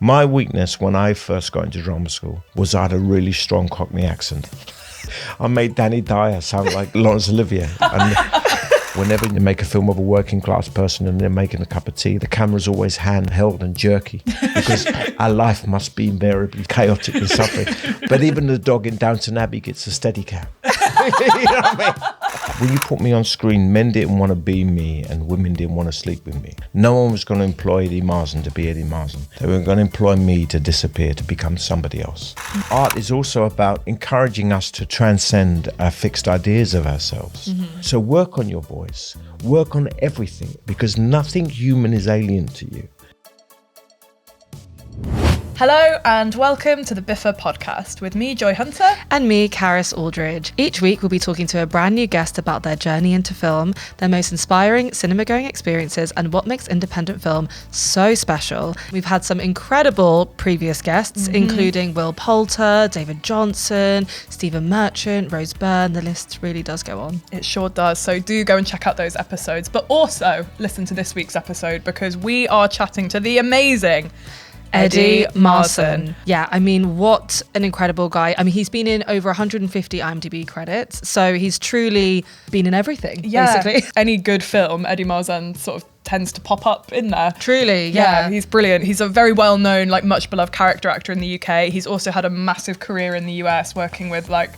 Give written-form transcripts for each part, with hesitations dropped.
My weakness when I first got into drama school was I had a really strong Cockney accent. I made Danny Dyer sound like Laurence Olivier. And whenever you make a film of a working class person and they're making a cup of tea, the camera's always handheld and jerky because our life must be invariably chaotic and suffering. But even the dog in Downton Abbey gets a steady cam. You know what I mean? When you put me on screen, men didn't want to be me and women didn't want to sleep with me. No one was going to employ Eddie Marsan to be Eddie Marsan. They were going to employ me to disappear, to become somebody else. Art is also about encouraging us to transcend our fixed ideas of ourselves. Mm-hmm. So work on your voice, work on everything, because nothing human is alien to you. Hello and welcome to the BIFA podcast with me, Joy Hunter. And me, Karis Aldridge. Each week we'll be talking to a brand new guest about their journey into film, their most inspiring cinema-going experiences, and what makes independent film so special. We've had some incredible previous guests, including Will Poulter, David Johnson, Stephen Merchant, Rose Byrne. The list really does go on. It sure does. So do go and check out those episodes, but also listen to this week's episode because we are chatting to the amazing Eddie Marsan. Yeah, I mean, what an incredible guy. I mean, he's been in over 150 IMDb credits, so he's truly been in everything, basically. Any good film, Eddie Marsan sort of tends to pop up in there. Truly, yeah. He's brilliant. He's a very well-known, much beloved character actor in the UK. He's also had a massive career in the US working with, what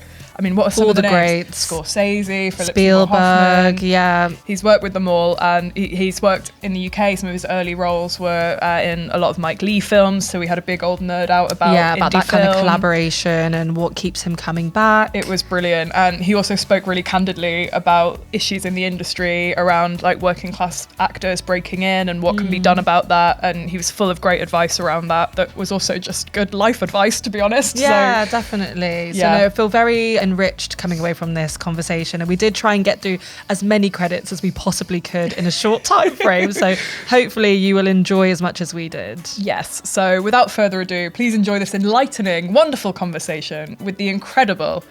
are some all of the names? Greats. Scorsese, Philip Spielberg, yeah. He's worked with them all, and he's worked in the UK. Some of his early roles were in a lot of Mike Leigh films, so we had a big old nerd out about that film. kind of collaboration and what keeps him coming back. It was brilliant, and he also spoke really candidly about issues in the industry around working class actors breaking in and what can be done about that, and he was full of great advice around that was also just good life advice, to be honest. Yeah, so, definitely. So I feel very enriched coming away from this conversation, and we did try and get through as many credits as we possibly could in a short time frame, so hopefully you will enjoy as much as we did. Yes, so without further ado, please enjoy this enlightening, wonderful conversation with the incredible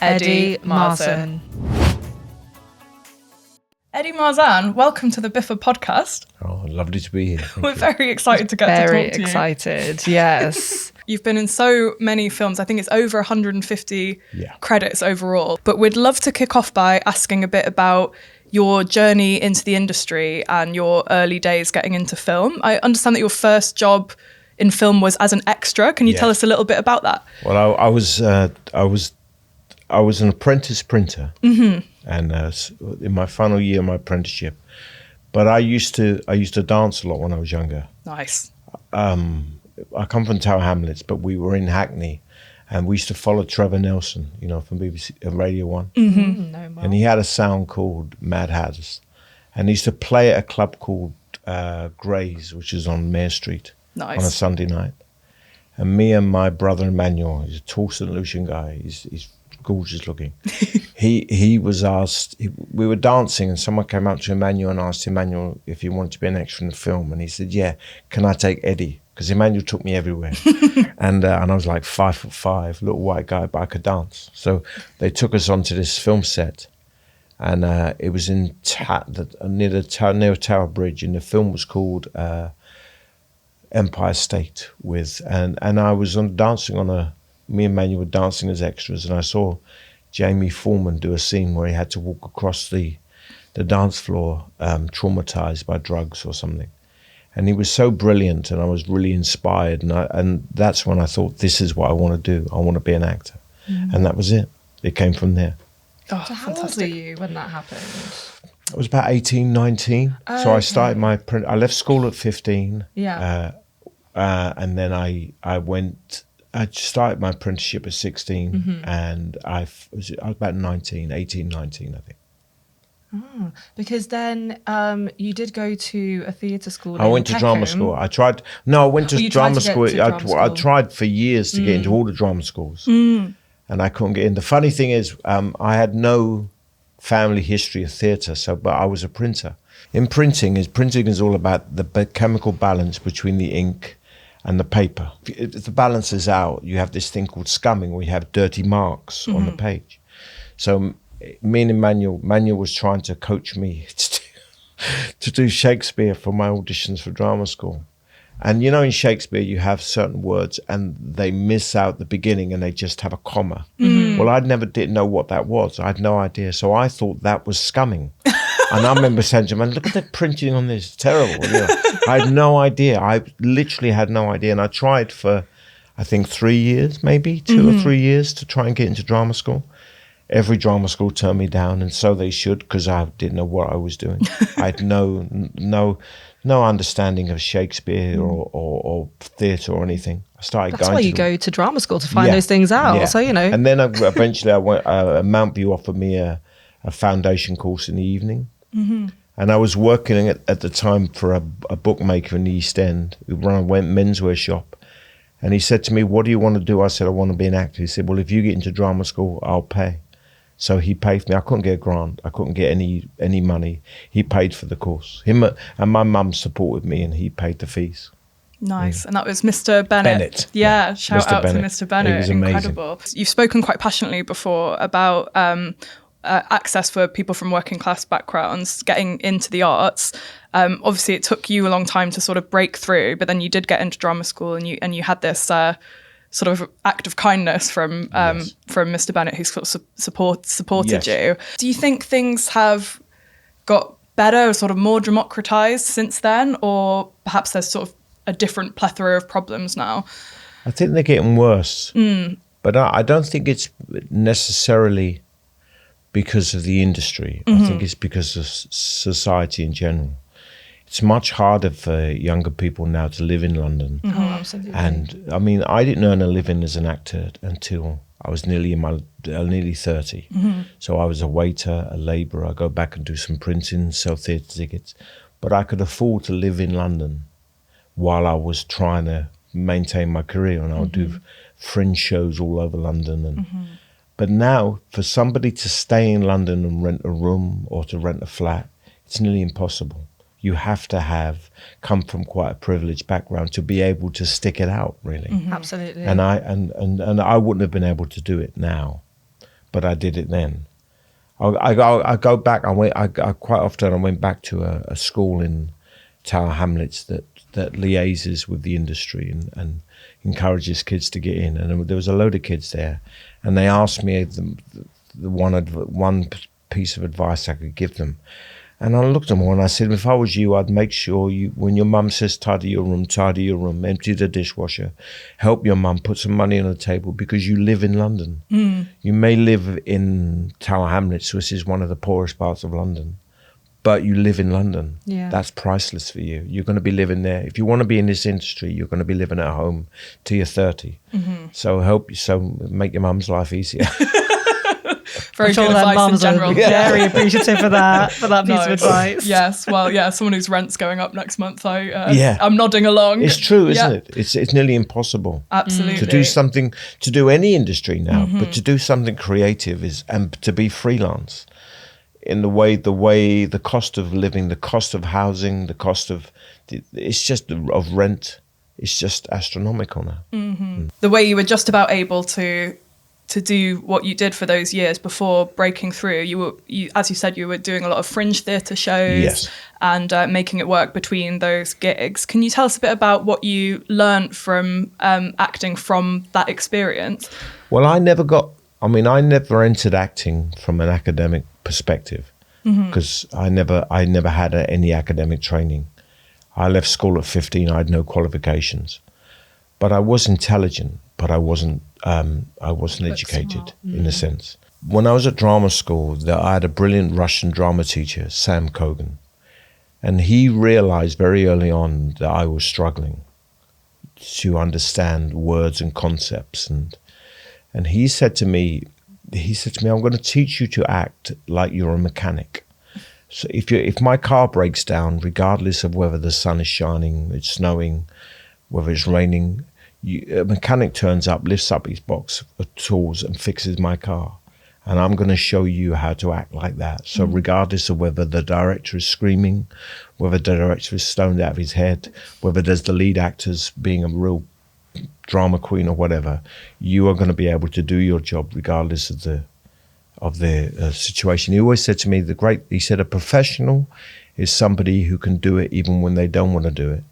Eddie Marsan. Eddie Marsan, welcome to the BIFA podcast. Oh, lovely to be here. We're very excited to get to talk to you. Very excited, yes. You've been in so many films. I think it's over 150 credits overall. But we'd love to kick off by asking a bit about your journey into the industry and your early days getting into film. I understand that your first job in film was as an extra. Can you tell us a little bit about that? Well, I was an apprentice printer, and in my final year of my apprenticeship. But I used to dance a lot when I was younger. Nice. I come from Tower Hamlets, but we were in Hackney, and we used to follow Trevor Nelson, from BBC Radio 1. No, and he had a sound called Mad Hatters, and he used to play at a club called Gray's, which is on Mare Street, on a Sunday night. And me and my brother Emmanuel, he's a tall St. Lucian guy, he's gorgeous looking. He was asked, we were dancing and someone came up to Emmanuel and asked Emmanuel if he wanted to be an extra in the film, and he said, yeah, can I take Eddie? Because Emmanuel took me everywhere. and I was like 5'5", little white guy, but I could dance. So they took us onto this film set, and it was in near Tower Bridge, and the film was called Empire State and I was dancing me and Emmanuel were dancing as extras, and I saw Jamie Foreman do a scene where he had to walk across the dance floor, traumatized by drugs or something. And he was so brilliant, and I was really inspired. And that's when I thought, this is what I want to do. I want to be an actor. And that was it. It came from there. Oh, so how old were you when that happened? I was about 18, 19. So I started I left school at 15. Yeah. And then I started my apprenticeship at 16, and I was about 18, 19, I think. Oh, because then you did go to a theatre school. I went to drama school. I went to drama school. I tried for years to get into all the drama schools, and I couldn't get in. The funny thing is, I had no family history of theatre, but I was a printer. Printing is all about the chemical balance between the ink and the paper. If the balance is out, you have this thing called scumming, where you have dirty marks on the page. So me and Emmanuel was trying to coach me to do Shakespeare for my auditions for drama school. And you know, in Shakespeare, you have certain words and they miss out the beginning and they just have a comma. Well, I didn't know what that was. I had no idea. So I thought that was scumming. And I remember saying to him, look at the printing on this. It's terrible. You know, I had no idea. I literally had no idea. And I tried for, I think, 3 years, maybe 2 or 3 years to try and get into drama school. Every drama school turned me down, and so they should, because I didn't know what I was doing. I had no understanding of Shakespeare or theatre or anything. I started That's going. That's why you go to drama school to find those things out. Yeah. So you know. And then eventually, I went. Mount View offered me a foundation course in the evening, and I was working at the time for a bookmaker in the East End who ran a menswear shop. And he said to me, "What do you want to do?" I said, "I want to be an actor." He said, "Well, if you get into drama school, I'll pay." So he paid for me. I couldn't get a grant. I couldn't get any money. He paid for the course. Him and my mum supported me, and he paid the fees. Nice. And that was Mr. Bennett. Yeah. Shout out to Mr. Bennett. He was amazing. Incredible. You've spoken quite passionately before about access for people from working class backgrounds getting into the arts. Obviously, it took you a long time to sort of break through, but then you did get into drama school, and you had this sort of act of kindness from Mr. Bennett, who sort of supported you. Do you think things have got better, sort of more democratized since then, or perhaps there's sort of a different plethora of problems now? I think they're getting worse, but I don't think it's necessarily because of the industry. I think it's because of society in general. It's much harder for younger people now to live in London. Oh, absolutely. And I mean, I didn't earn a living as an actor until I was nearly 30. So I was a waiter, a labourer. I go back and do some printing, sell theatre tickets. But I could afford to live in London while I was trying to maintain my career, and I would do fringe shows all over London. But now, for somebody to stay in London and rent a room or to rent a flat, it's nearly impossible. You have to come from quite a privileged background to be able to stick it out, really. Absolutely. And I wouldn't have been able to do it now, but I did it then. I go back. I quite often went back to a school in Tower Hamlets that liaises with the industry and encourages kids to get in. And there was a load of kids there, and they asked me the one piece of advice I could give them. And I looked at them all and I said, if I was you, I'd make sure when your mum says tidy your room, empty the dishwasher, help your mum, put some money on the table, because you live in London. You may live in Tower Hamlets, which is one of the poorest parts of London, but you live in London. Yeah. That's priceless for you. You're going to be living there. If you want to be in this industry, you're going to be living at home till you're 30. So make your mum's life easier. Very good advice in general. Very appreciative for that piece of advice. Yes, well, yeah, someone whose rent's going up next month, I'm nodding along. It's true, isn't it? It's nearly impossible. Absolutely. To do something, to do any industry now, but to do something creative and to be freelance in the way the cost of living, the cost of housing, the cost of rent, it's just astronomical now. The way you were just about able to do what you did for those years before breaking through, you as you said, you were doing a lot of fringe theatre shows and making it work between those gigs. Can you tell us a bit about what you learned from acting from that experience? Well, I never entered acting from an academic perspective, because I never had any academic training. I left school at 15. I had no qualifications, but I was intelligent, but I wasn't educated in a sense. When I was at drama school, I had a brilliant Russian drama teacher, Sam Kogan, and he realized very early on that I was struggling to understand words and concepts, and he said to me, I'm going to teach you to act like you're a mechanic. So if my car breaks down, regardless of whether the sun is shining, it's snowing, whether it's raining, a mechanic turns up, lifts up his box of tools and fixes my car. And I'm going to show you how to act like that. So regardless of whether the director is screaming, whether the director is stoned out of his head, whether there's the lead actors being a real drama queen or whatever, you are going to be able to do your job regardless of the situation. He always said to me, he said, a professional is somebody who can do it even when they don't want to do it.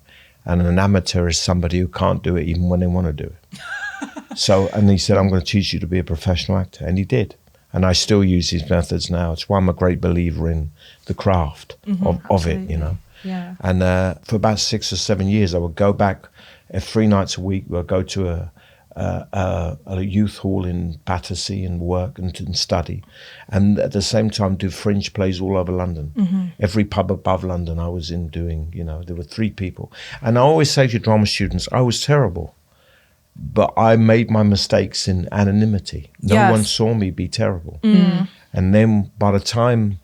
And an amateur is somebody who can't do it even when they want to do it. So, and he said, I'm going to teach you to be a professional actor. And he did. And I still use his methods now. It's why I'm a great believer in the craft of it, you know. Yeah. And for about 6 or 7 years, I would go back 3 nights a week. We'd go to a youth hall in Battersea and work and study. And at the same time, do fringe plays all over London. Every pub above London I was in doing, you know, there were 3 people. And I always say to drama students, I was terrible. But I made my mistakes in anonymity. No one saw me be terrible. And then by the time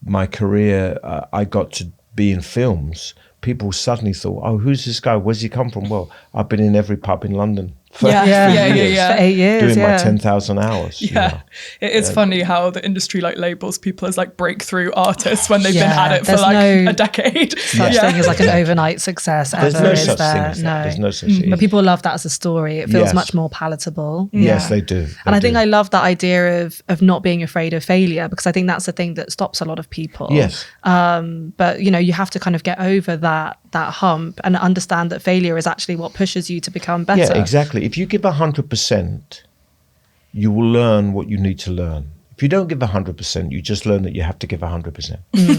my career, I got to be in films, people suddenly thought, oh, who's this guy? Where's he come from? Well, I've been in every pub in London for for 8 years, doing my 10,000 hours. Yeah, you know? It is funny how the industry like labels people as like breakthrough artists when they've been at it for there's like no a decade. Such thing as like an overnight success. There's ever, no is such there? thing as that. There's no such thing. But people love that as a story. It feels much more palatable. Yes, they do. And I think I love that idea of not being afraid of failure, because I think that's the thing that stops a lot of people. Yes. But you know, you have to kind of get over that hump and understand that failure is actually what pushes you to become better. Yeah, exactly. If you give 100%, you will learn what you need to learn. If you don't give 100%, you just learn that you have to give 100%.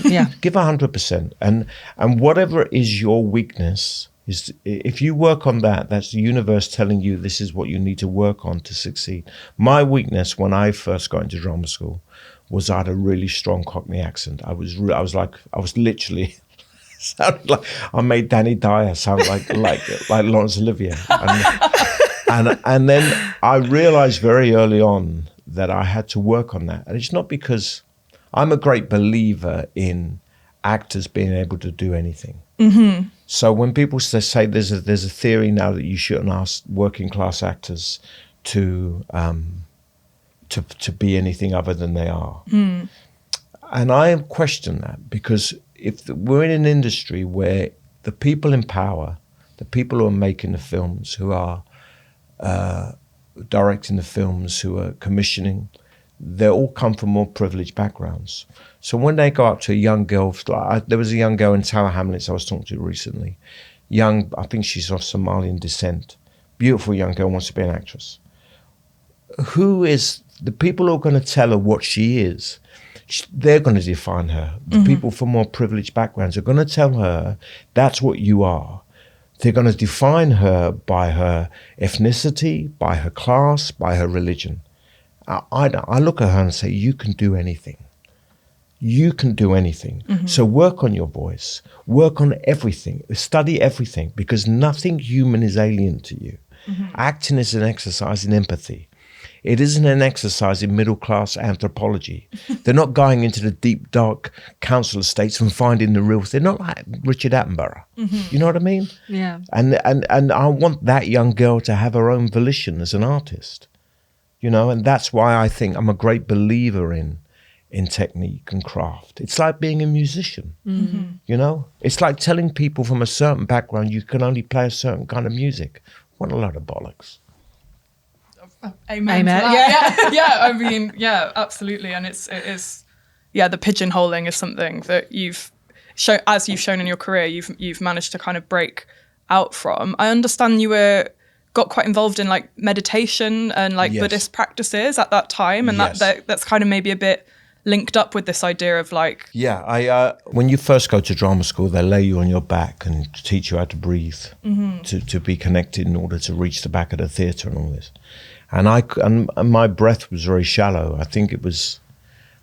Yeah. Give 100%. And whatever is your weakness, is if you work on that, that's the universe telling you this is what you need to work on to succeed. My weakness when I first got into drama school was I had a really strong Cockney accent. I was literally sounded like I made Danny Dyer sound like Laurence Olivier. And then I realized very early on that I had to work on that. And it's not because I'm a great believer in actors being able to do anything. So when people say there's a theory now that you shouldn't ask working class actors to be anything other than they are. And I question that, because if we're in an industry where the people in power, the people who are making the films, who are directing the films, who are commissioning, they all come from more privileged backgrounds. So when they go up to a young girl, there was a young girl in Tower Hamlets I was talking to recently, young, I think she's of Somalian descent, beautiful young girl, wants to be an actress. Who is the people who are going to tell her what she is? They're going to define her. The people from more privileged backgrounds are going to tell her that's what you are. They're going to define her by her ethnicity, by her class, by her religion. I look at her and say, you can do anything. You can do anything. So work on your voice. Work on everything. Study everything, because nothing human is alien to you. Acting is an exercise in empathy. It isn't an exercise in middle-class anthropology. They're not going into the deep, dark council estates and finding the real. They're not like Richard Attenborough. You know what I mean? Yeah. And I want that young girl to have her own volition as an artist. You know, and that's why I think I'm a great believer in technique and craft. It's like being a musician. You know, it's like telling people from a certain background you can only play a certain kind of music. What a load of bollocks. Amen. Yeah. I mean, yeah, absolutely. And it is, the pigeonholing is something that you've shown, as you've shown in your career, you've managed to kind of break out from. I understand you got quite involved in like meditation and like Buddhist practices at that time, and that's kind of maybe a bit linked up with this idea of like... Yeah, when you first go to drama school, they lay you on your back and teach you how to breathe, to be connected in order to reach the back of the theatre and all this. And my breath was very shallow. I think it was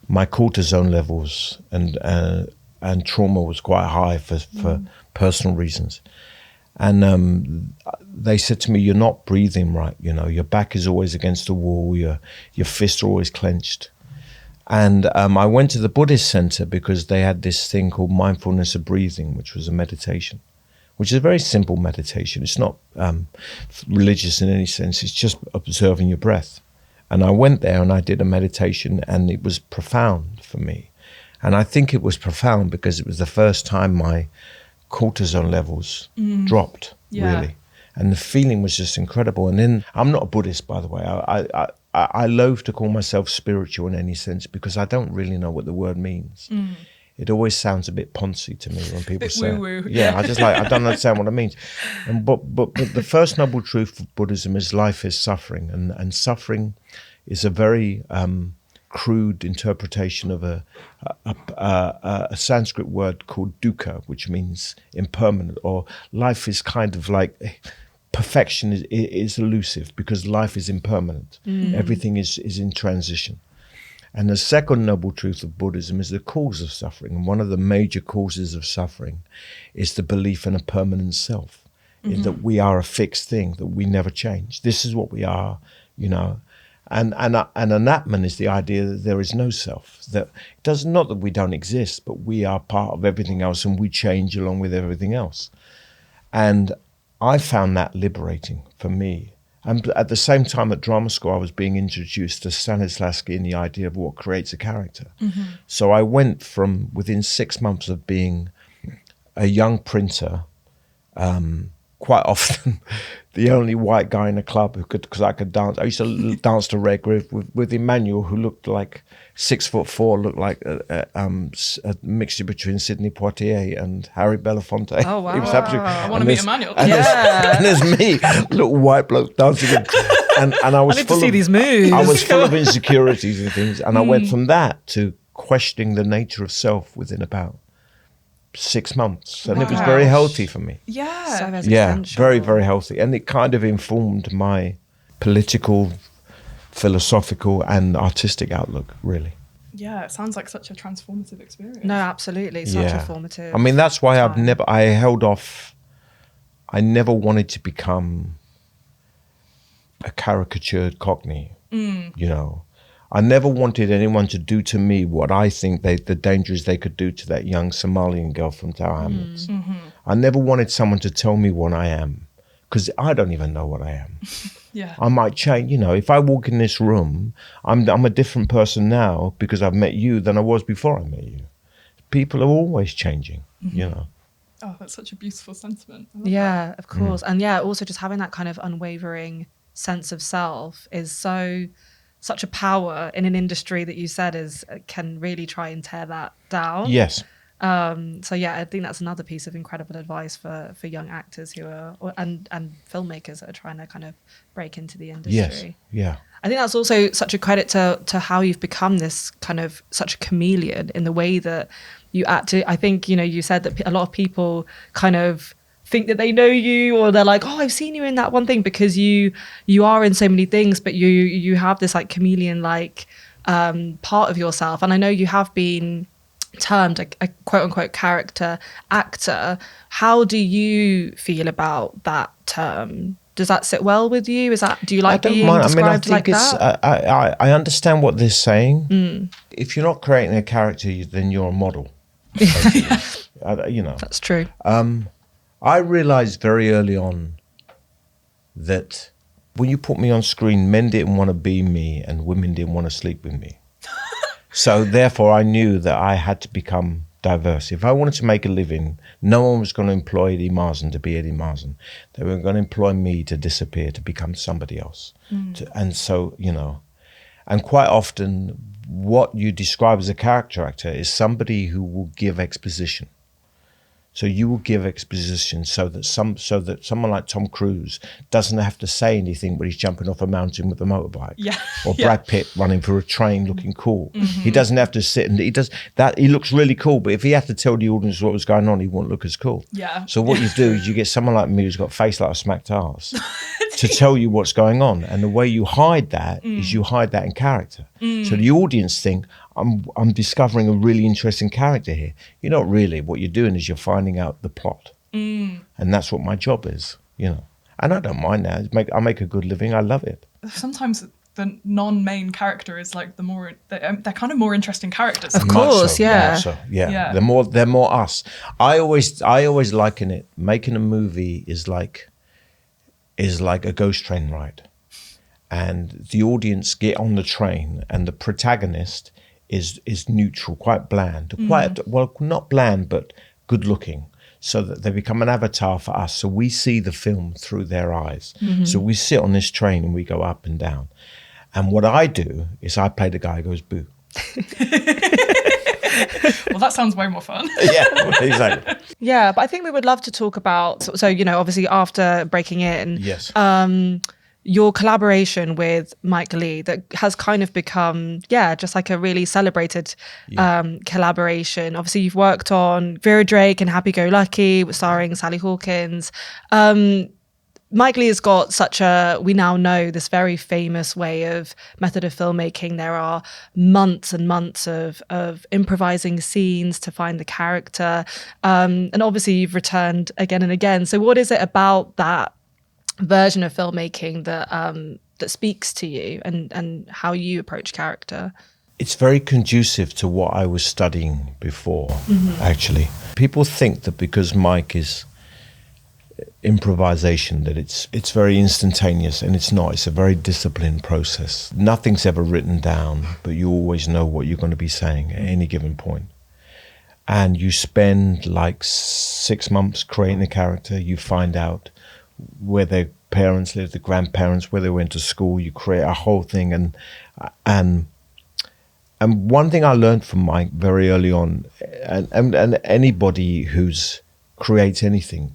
my cortisone levels and trauma was quite high for personal reasons. And they said to me, you're not breathing right, you know, your back is always against the wall, your fists are always clenched. And I went to the Buddhist center because they had this thing called mindfulness of breathing, which was a meditation, which is a very simple meditation. It's not religious in any sense. It's just observing your breath. And I went there and I did a meditation, and it was profound for me. And I think it was profound because it was the first time my cortisone levels dropped, really. And the feeling was just incredible. And then, I'm not a Buddhist, by the way. I loathe to call myself spiritual in any sense because I don't really know what the word means. it always sounds a bit poncy to me when people say woo-woo. Yeah, I don't understand what it means. But the first noble truth of Buddhism is life is suffering, and suffering is a very crude interpretation of a Sanskrit word called dukkha, which means impermanent, or life is kind of like perfection is elusive because life is impermanent. Everything is in transition. And the second noble truth of Buddhism is the cause of suffering. And one of the major causes of suffering is the belief in a permanent self, in that we are a fixed thing, that we never change. This is what we are, you know. And anatman is the idea that there is no self. That it does not that we don't exist, but we are part of everything else and we change along with everything else. And I found that liberating for me. And at the same time at drama school, I was being introduced to Stanislavski and the idea of what creates a character. So I went from within 6 months of being a young printer, quite often the only white guy in the club who could, because I could dance. I used to dance to Red with Emmanuel, who looked like 6'4", looked like a mixture between Sidney Poitier and Harry Belafonte. Oh wow! He was absolutely, I want to meet Emmanuel. And there's me, little white bloke dancing, and I was I need to see these moves. I was full of insecurities and things, and I went from that to questioning the nature of self within about 6 months, and it was very healthy for me. Yeah. So Yeah, existential. very, very healthy. And it kind of informed my political, philosophical and artistic outlook, really. Yeah, it sounds like such a transformative experience. No, absolutely. Such a formative. I mean, that's why time. I held off. I never wanted to become a caricatured Cockney, you know. I never wanted anyone to do to me what I think the dangers they could do to that young Somalian girl from Tower Hamlets. I never wanted someone to tell me what I am, because I don't even know what I am. Yeah. I might change, you know, if I walk in this room, I'm a different person now because I've met you than I was before I met you. People are always changing, you know. Oh, that's such a beautiful sentiment. I love Yeah, of course. And yeah, also just having that kind of unwavering sense of self is such a power in an industry that you said can really try and tear that down. Yes. So yeah, I think that's another piece of incredible advice for young actors who are and filmmakers that are trying to kind of break into the industry. Yes. Yeah. I think that's also such a credit to how you've become this kind of such a chameleon in the way that you act. I think, you know, you said that a lot of people kind of think that they know you, or they're like, oh, I've seen you in that one thing, because you are in so many things, but you have this like chameleon like part of yourself. And I know you have been termed a quote unquote character actor. How do you feel about that term? Does that sit well with you? Do you like being described like that? I understand what they're saying. If you're not creating a character, then you're a model. You know. That's true. I realized very early on that when you put me on screen, men didn't want to be me and women didn't want to sleep with me. So therefore I knew that I had to become diverse. If I wanted to make a living, no one was going to employ Eddie Marsan to be Eddie Marsan. They were going to employ me to disappear, to become somebody else. And so, you know, and quite often what you describe as a character actor is somebody who will give exposition. So you will give exposition so that someone like Tom Cruise doesn't have to say anything when he's jumping off a mountain with a motorbike. Yeah. Or Brad Pitt running through a train looking cool. He doesn't have to sit and he looks really cool, but if he had to tell the audience what was going on, he wouldn't look as cool. Yeah. So what you do is you get someone like me who's got a face like a smacked arse to tell you what's going on. And the way you hide that is you hide that in character. So the audience think, I'm discovering a really interesting character here. You're not really. What you're doing is you're finding out the plot. And that's what my job is, you know. And I don't mind that. I make a good living. I love it. Sometimes the non-main character is like they're kind of more interesting characters. Of course, yeah. Yeah. They're more us. I always liken it. Making a movie is like a ghost train ride. And the audience get on the train and the protagonist is neutral, quite bland, well, not bland, but good looking, so that they become an avatar for us. So we see the film through their eyes. So we sit on this train and we go up and down. And what I do is I play the guy who goes boo. Well, that sounds way more fun. Yeah, exactly. Yeah, but I think we would love to talk about, so obviously after breaking in, Yes. Your collaboration with Mike Leigh that has kind of become, just like a really celebrated collaboration. Obviously, you've worked on Vera Drake and Happy Go Lucky, starring Sally Hawkins. Mike Leigh has got we now know this very famous method of filmmaking. There are months and months of improvising scenes to find the character. And obviously you've returned again and again. So what is it about that version of filmmaking that speaks to you and how you approach character? It's very conducive to what I was studying before, actually. People think that because Mike is improvisation, that it's very instantaneous, and it's not. It's a very disciplined process. Nothing's ever written down, but you always know what you're going to be saying at any given point. And you spend like 6 months creating a character. You find out where their parents live, the grandparents, where they went to school. You create a whole thing, and one thing I learned from Mike very early on, and anybody who's creates anything,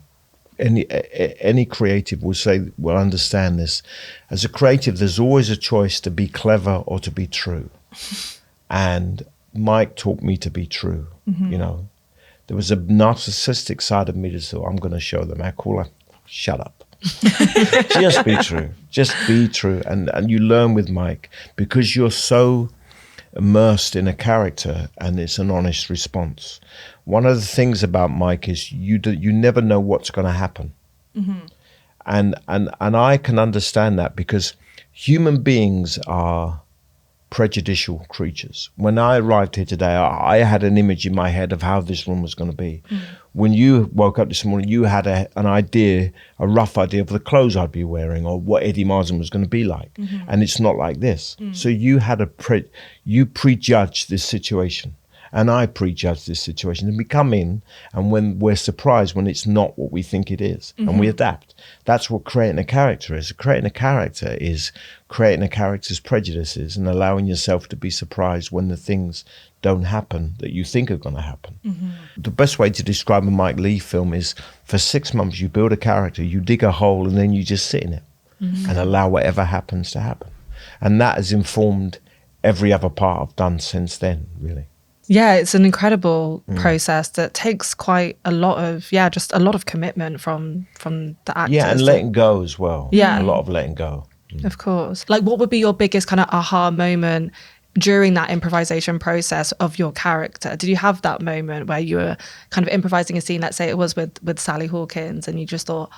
any creative will understand this. As a creative, there's always a choice to be clever or to be true, and Mike taught me to be true. There was a narcissistic side of me that thought, I'm going to show them how cool I. Shut up. Just be true. Just be true. And you learn with Mike because you're so immersed in a character, and it's an honest response. One of the things about Mike is you never know what's going to happen. And I can understand that because human beings are prejudicial creatures. When I arrived here today, I had an image in my head of how this room was going to be. When you woke up this morning, you had an idea, a rough idea of the clothes I'd be wearing or what Eddie Marsan was going to be like. And it's not like this. So you had you prejudged this situation. And I prejudge this situation, and we come in, and when we're surprised when it's not what we think it is, and we adapt. That's what creating a character is. Creating a character is creating a character's prejudices and allowing yourself to be surprised when the things don't happen that you think are going to happen. The best way to describe a Mike Leigh film is for 6 months you build a character, you dig a hole, and then you just sit in it and allow whatever happens to happen. And that has informed every other part I've done since then, really. Yeah, it's an incredible process that takes quite a lot of, just a lot of commitment from the actors. Yeah, and letting go as well. Yeah. A lot of letting go. Of course. Like, what would be your biggest kind of aha moment during that improvisation process of your character? Did you have that moment where you were kind of improvising a scene, let's say it was with Sally Hawkins, and you just thought,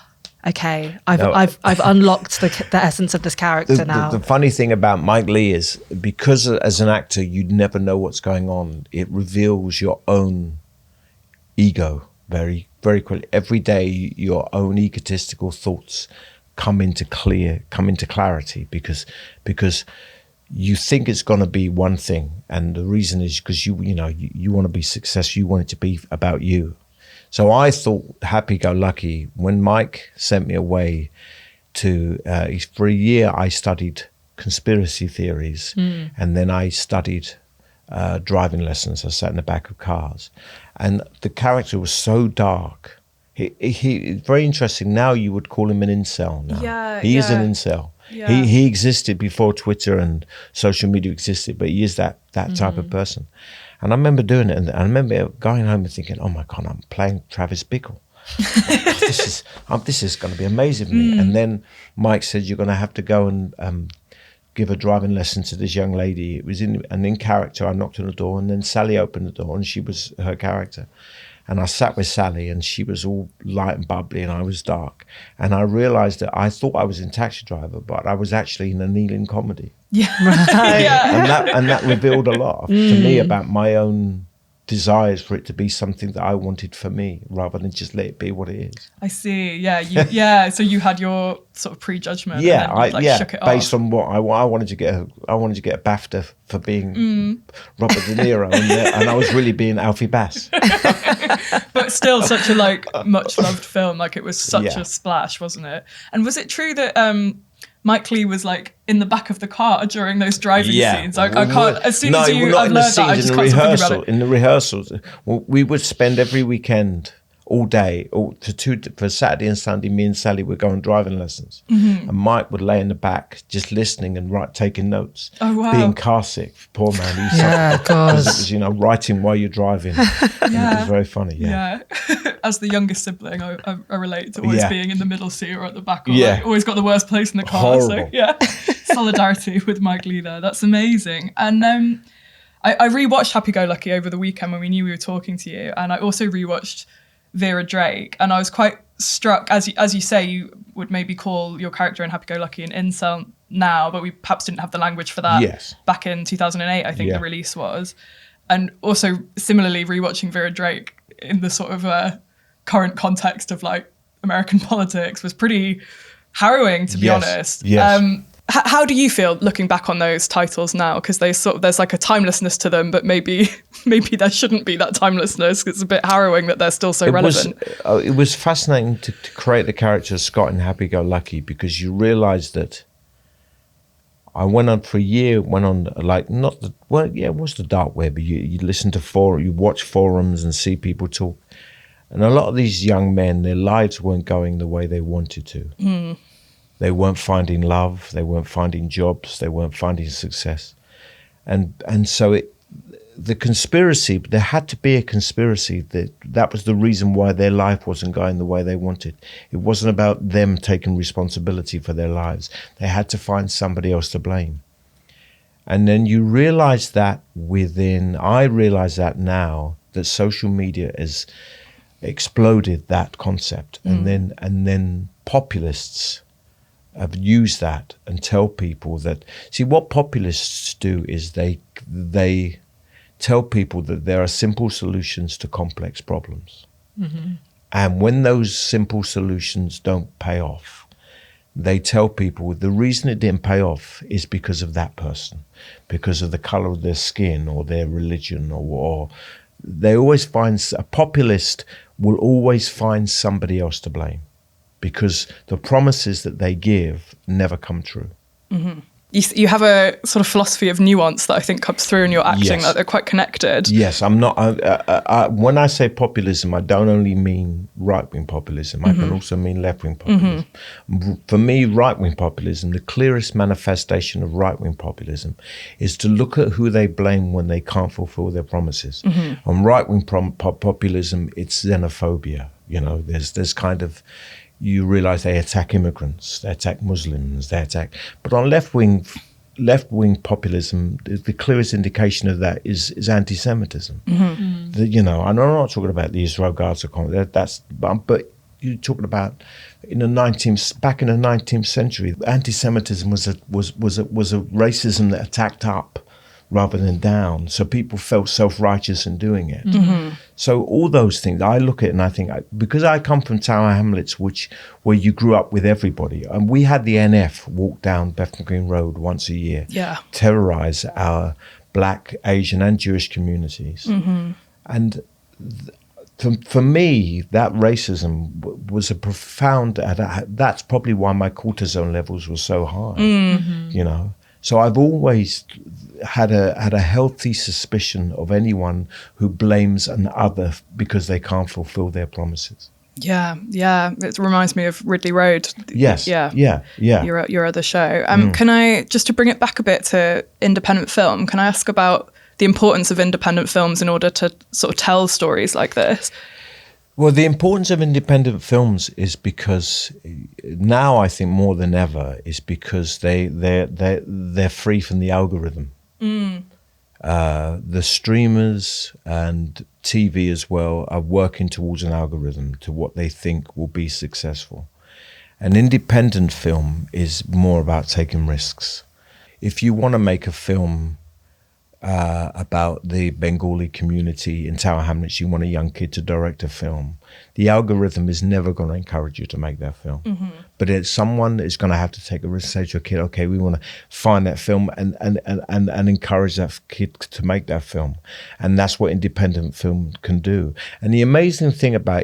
okay, I've unlocked the essence of this character now? The funny thing about Mike Leigh is because as an actor, you never know what's going on. It reveals your own ego very, very quickly. Every day, your own egotistical thoughts come into clarity because you think it's going to be one thing, and the reason is because you want to be successful. You want it to be about you. So I thought Happy Go Lucky, when Mike sent me away for a year, I studied conspiracy theories, and then I studied driving lessons. I sat in the back of cars, and the character was so dark. He very interesting. Now you would call him an incel. Now he is an incel. Yeah. He existed before Twitter and social media existed, but he is that type of person. And I remember doing it, and I remember going home and thinking, "Oh my God, I'm playing Travis Bickle. This is going to be amazing for me." And then Mike said, "You're going to have to go and give a driving lesson to this young lady." It was in character. I knocked on the door, and then Sally opened the door, and she was her character. And I sat with Sally, and she was all light and bubbly, and I was dark. And I realized that I thought I was in Taxi Driver, but I was actually in a kneeling comedy. Yeah, right. Yeah. And that revealed a lot to me about my own desires for it to be something that I wanted for me, rather than just let it be what it is. I see. Yeah, So you had your sort of prejudgment. Yeah, and then shook it based off. on what I wanted to get. I wanted to get a BAFTA for being Robert De Niro, and I was really being Alfie Bass. But still, such a much loved film. Like, it was such a splash, wasn't it? And was it true that Mike Leigh was like in the back of the car during those driving scenes. Like I can't. As soon as we're not I've in the learned that, I scenes, just in the can't stop thinking rehearsal. about it. In the rehearsals, we would spend every weekend, all day, for Saturday and Sunday. Me and Sally would go on driving lessons, and Mike would lay in the back just listening and taking notes. Oh wow! Being car sick, poor man. God. It was, writing while you're driving. And it was very funny. Yeah. As the youngest sibling, I relate to always being in the middle seat or at the back. Or always got the worst place in the car. Horrible. So solidarity with Mike Leigh there. That's amazing. And I rewatched Happy Go Lucky over the weekend when we knew we were talking to you, and I also rewatched Vera Drake, and I was quite struck, as you say, you would maybe call your character in Happy Go Lucky an incel now, but we perhaps didn't have the language for that back in 2008, I think the release was. And also similarly rewatching Vera Drake in the sort of current context of like American politics was pretty harrowing, to be honest. Yes. How do you feel looking back on those titles now? Because there's like a timelessness to them, but maybe there shouldn't be that timelessness. It's a bit harrowing that they're still so relevant. It was fascinating to create the character of Scott in Happy Go Lucky, because you realise that I went on for a year, it was the dark web. You listen to you watch forums and see people talk. And a lot of these young men, their lives weren't going the way they wanted to. They weren't finding love, they weren't finding jobs, they weren't finding success. And so the conspiracy, there had to be a conspiracy that was the reason why their life wasn't going the way they wanted. It wasn't about them taking responsibility for their lives. They had to find somebody else to blame. And then you realize that I realize that now, that social media has exploded that concept. And then populists have used that and tell people that, see, what populists do is they tell people that there are simple solutions to complex problems. And when those simple solutions don't pay off, they tell people the reason it didn't pay off is because of that person, because of the color of their skin or their religion, or they always find, a populist will always find somebody else to blame, because the promises that they give never come true. You have a sort of philosophy of nuance that I think comes through in your acting, that they're quite connected. Yes, I'm not. When I say populism, I don't only mean right-wing populism. I can also mean left-wing populism. For me, right-wing populism, the clearest manifestation of right-wing populism is to look at who they blame when they can't fulfill their promises. On right-wing populism, it's xenophobia. There's kind of, you realize they attack immigrants, they attack Muslims, but on left-wing populism, the clearest indication of that is anti-Semitism. I'm not talking about the Israel Gaza conflict, but you're talking about back in the 19th century, anti-Semitism was a racism that attacked up rather than down. So people felt self-righteous in doing it. So all those things, I look at it and I think, because I come from Tower Hamlets, where you grew up with everybody, and we had the NF walk down Bethnal Green Road once a year, terrorize our Black, Asian and Jewish communities. And for me, that racism was a profound, that's probably why my cortisone levels were so high, So I've always had a healthy suspicion of anyone who blames an other because they can't fulfill their promises. Yeah. It reminds me of Ridley Road. Yes. Yeah. Your other show. Can I, just to bring it back a bit to independent film, can I ask about the importance of independent films in order to sort of tell stories like this? Well, the importance of independent films is because now, I think more than ever, is because they're free from the algorithm. The streamers and TV as well are working towards an algorithm to what they think will be successful. An independent film is more about taking risks. If you want to make a film about the Bengali community in Tower Hamlets, you want a young kid to direct a film, the algorithm is never going to encourage you to make that film. But someone is going to have to take a risk, say to a kid, okay, we want to find that film and encourage that kid to make that film. And that's what independent film can do. And the amazing thing about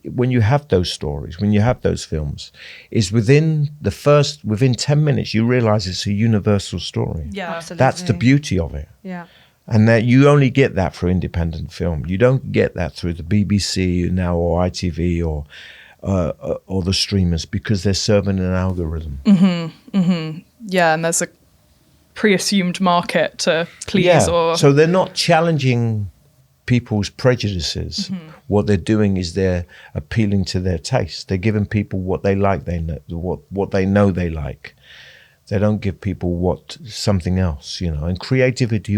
when you have those stories, when you have those films, is within 10 minutes, you realize it's a universal story. Yeah, absolutely. That's the beauty of it. Yeah. And that you only get that through independent film. You don't get that through the BBC now or ITV or the streamers, because they're serving an algorithm. Yeah, and there's a pre-assumed market to please. Yeah. So they're not challenging people's prejudices. What they're doing is they're appealing to their taste. They're giving people what they like, what they know they like. They don't give people something else, And creativity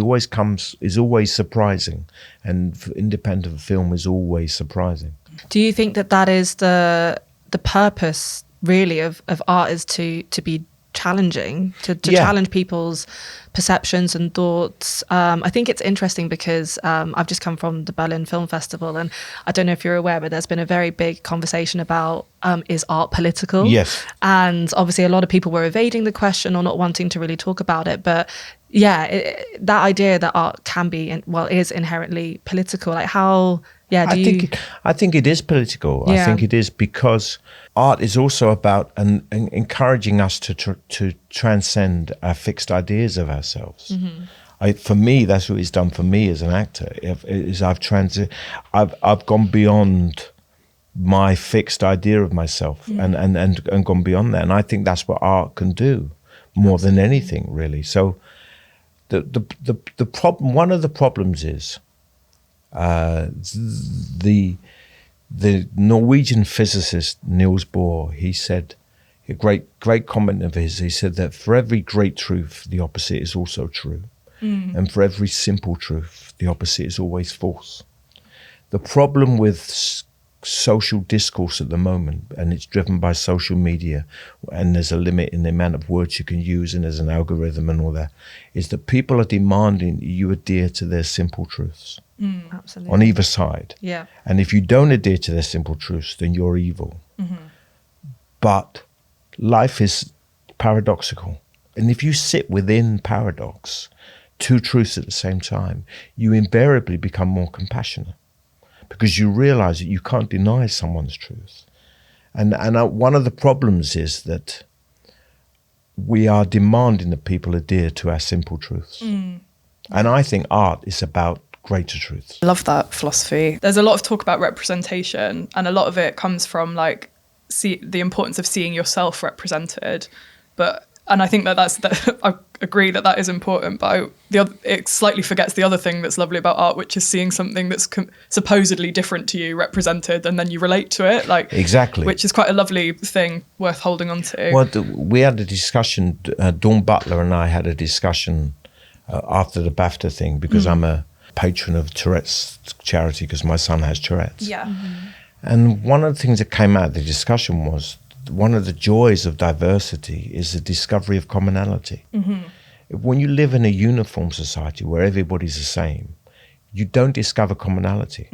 is always surprising, and independent film is always surprising. Do you think that is the purpose really of art, is to be challenging, to challenge people's perceptions and thoughts? I think it's interesting because I've just come from the Berlin Film Festival, and I don't know if you're aware, but there's been a very big conversation about is art political? Yes. And obviously a lot of people were evading the question or not wanting to really talk about it. But yeah, that idea that art can be, is inherently political, like how... Yeah, I think it is political. Yeah. I think it is because art is also about encouraging us to transcend our fixed ideas of ourselves. For me, that's what it's done for me as an actor. I've gone beyond my fixed idea of myself and gone beyond that. And I think that's what art can do more than anything, really. So the problem, one of the problems is. The Norwegian physicist Niels Bohr, he said, a great comment of his, he said that for every great truth, the opposite is also true. And for every simple truth, the opposite is always false. The problem with social discourse at the moment, and it's driven by social media, and there's a limit in the amount of words you can use, and there's an algorithm and all that, is that people are demanding you adhere to their simple truths. Absolutely. On either side. Yeah. And if you don't adhere to their simple truths, then you're evil. But life is paradoxical. And if you sit within paradox, two truths at the same time, you invariably become more compassionate, because you realize that you can't deny someone's truth. And one of the problems is that we are demanding that people adhere to our simple truths. And I think art is about greater truths. I love that philosophy. There's a lot of talk about representation, and a lot of it comes from the importance of seeing yourself represented. And I think I agree that is important, but it slightly forgets the other thing that's lovely about art, which is seeing something that's supposedly different to you represented, and then you relate to it. Exactly. Which is quite a lovely thing worth holding on to. Well, we had a discussion, Dawn Butler and I had a discussion after the BAFTA thing, because I'm a patron of Tourette's charity, because my son has Tourette's. Yeah. And one of the things that came out of the discussion was one of the joys of diversity is the discovery of commonality. When you live in a uniform society where everybody's the same, you don't discover commonality.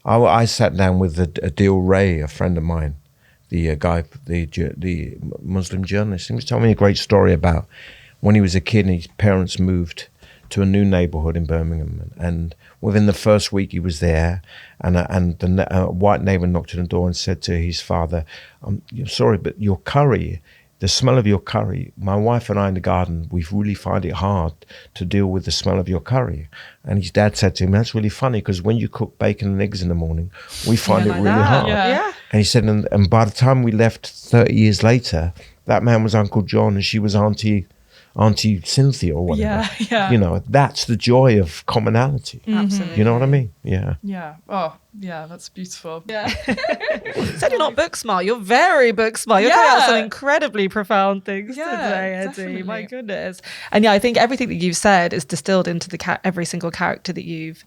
I sat down with Adil Ray, a friend of mine, the guy, the Muslim journalist. He was telling me a great story about when he was a kid and his parents moved to a new neighborhood in Birmingham, and within the first week he was there, and the white neighbor knocked on the door and said to his father, sorry, but your curry, the smell of your curry, my wife and I in the garden, we really find it hard to deal with the smell of your curry. And his dad said to him, that's really funny, because when you cook bacon and eggs in the morning, we find it really hard. Yeah. And he said, and by the time we left 30 years later, that man was Uncle John and she was Auntie Cynthia or whatever. Yeah. That's the joy of commonality. Absolutely. You know what I mean? Yeah. Yeah. Oh, yeah, that's beautiful. Yeah. Said you're not book smart. You're very book smart. You're talking about some incredibly profound things today, Eddie. Definitely. My goodness. And yeah, I think everything that you've said is distilled into every single character that you've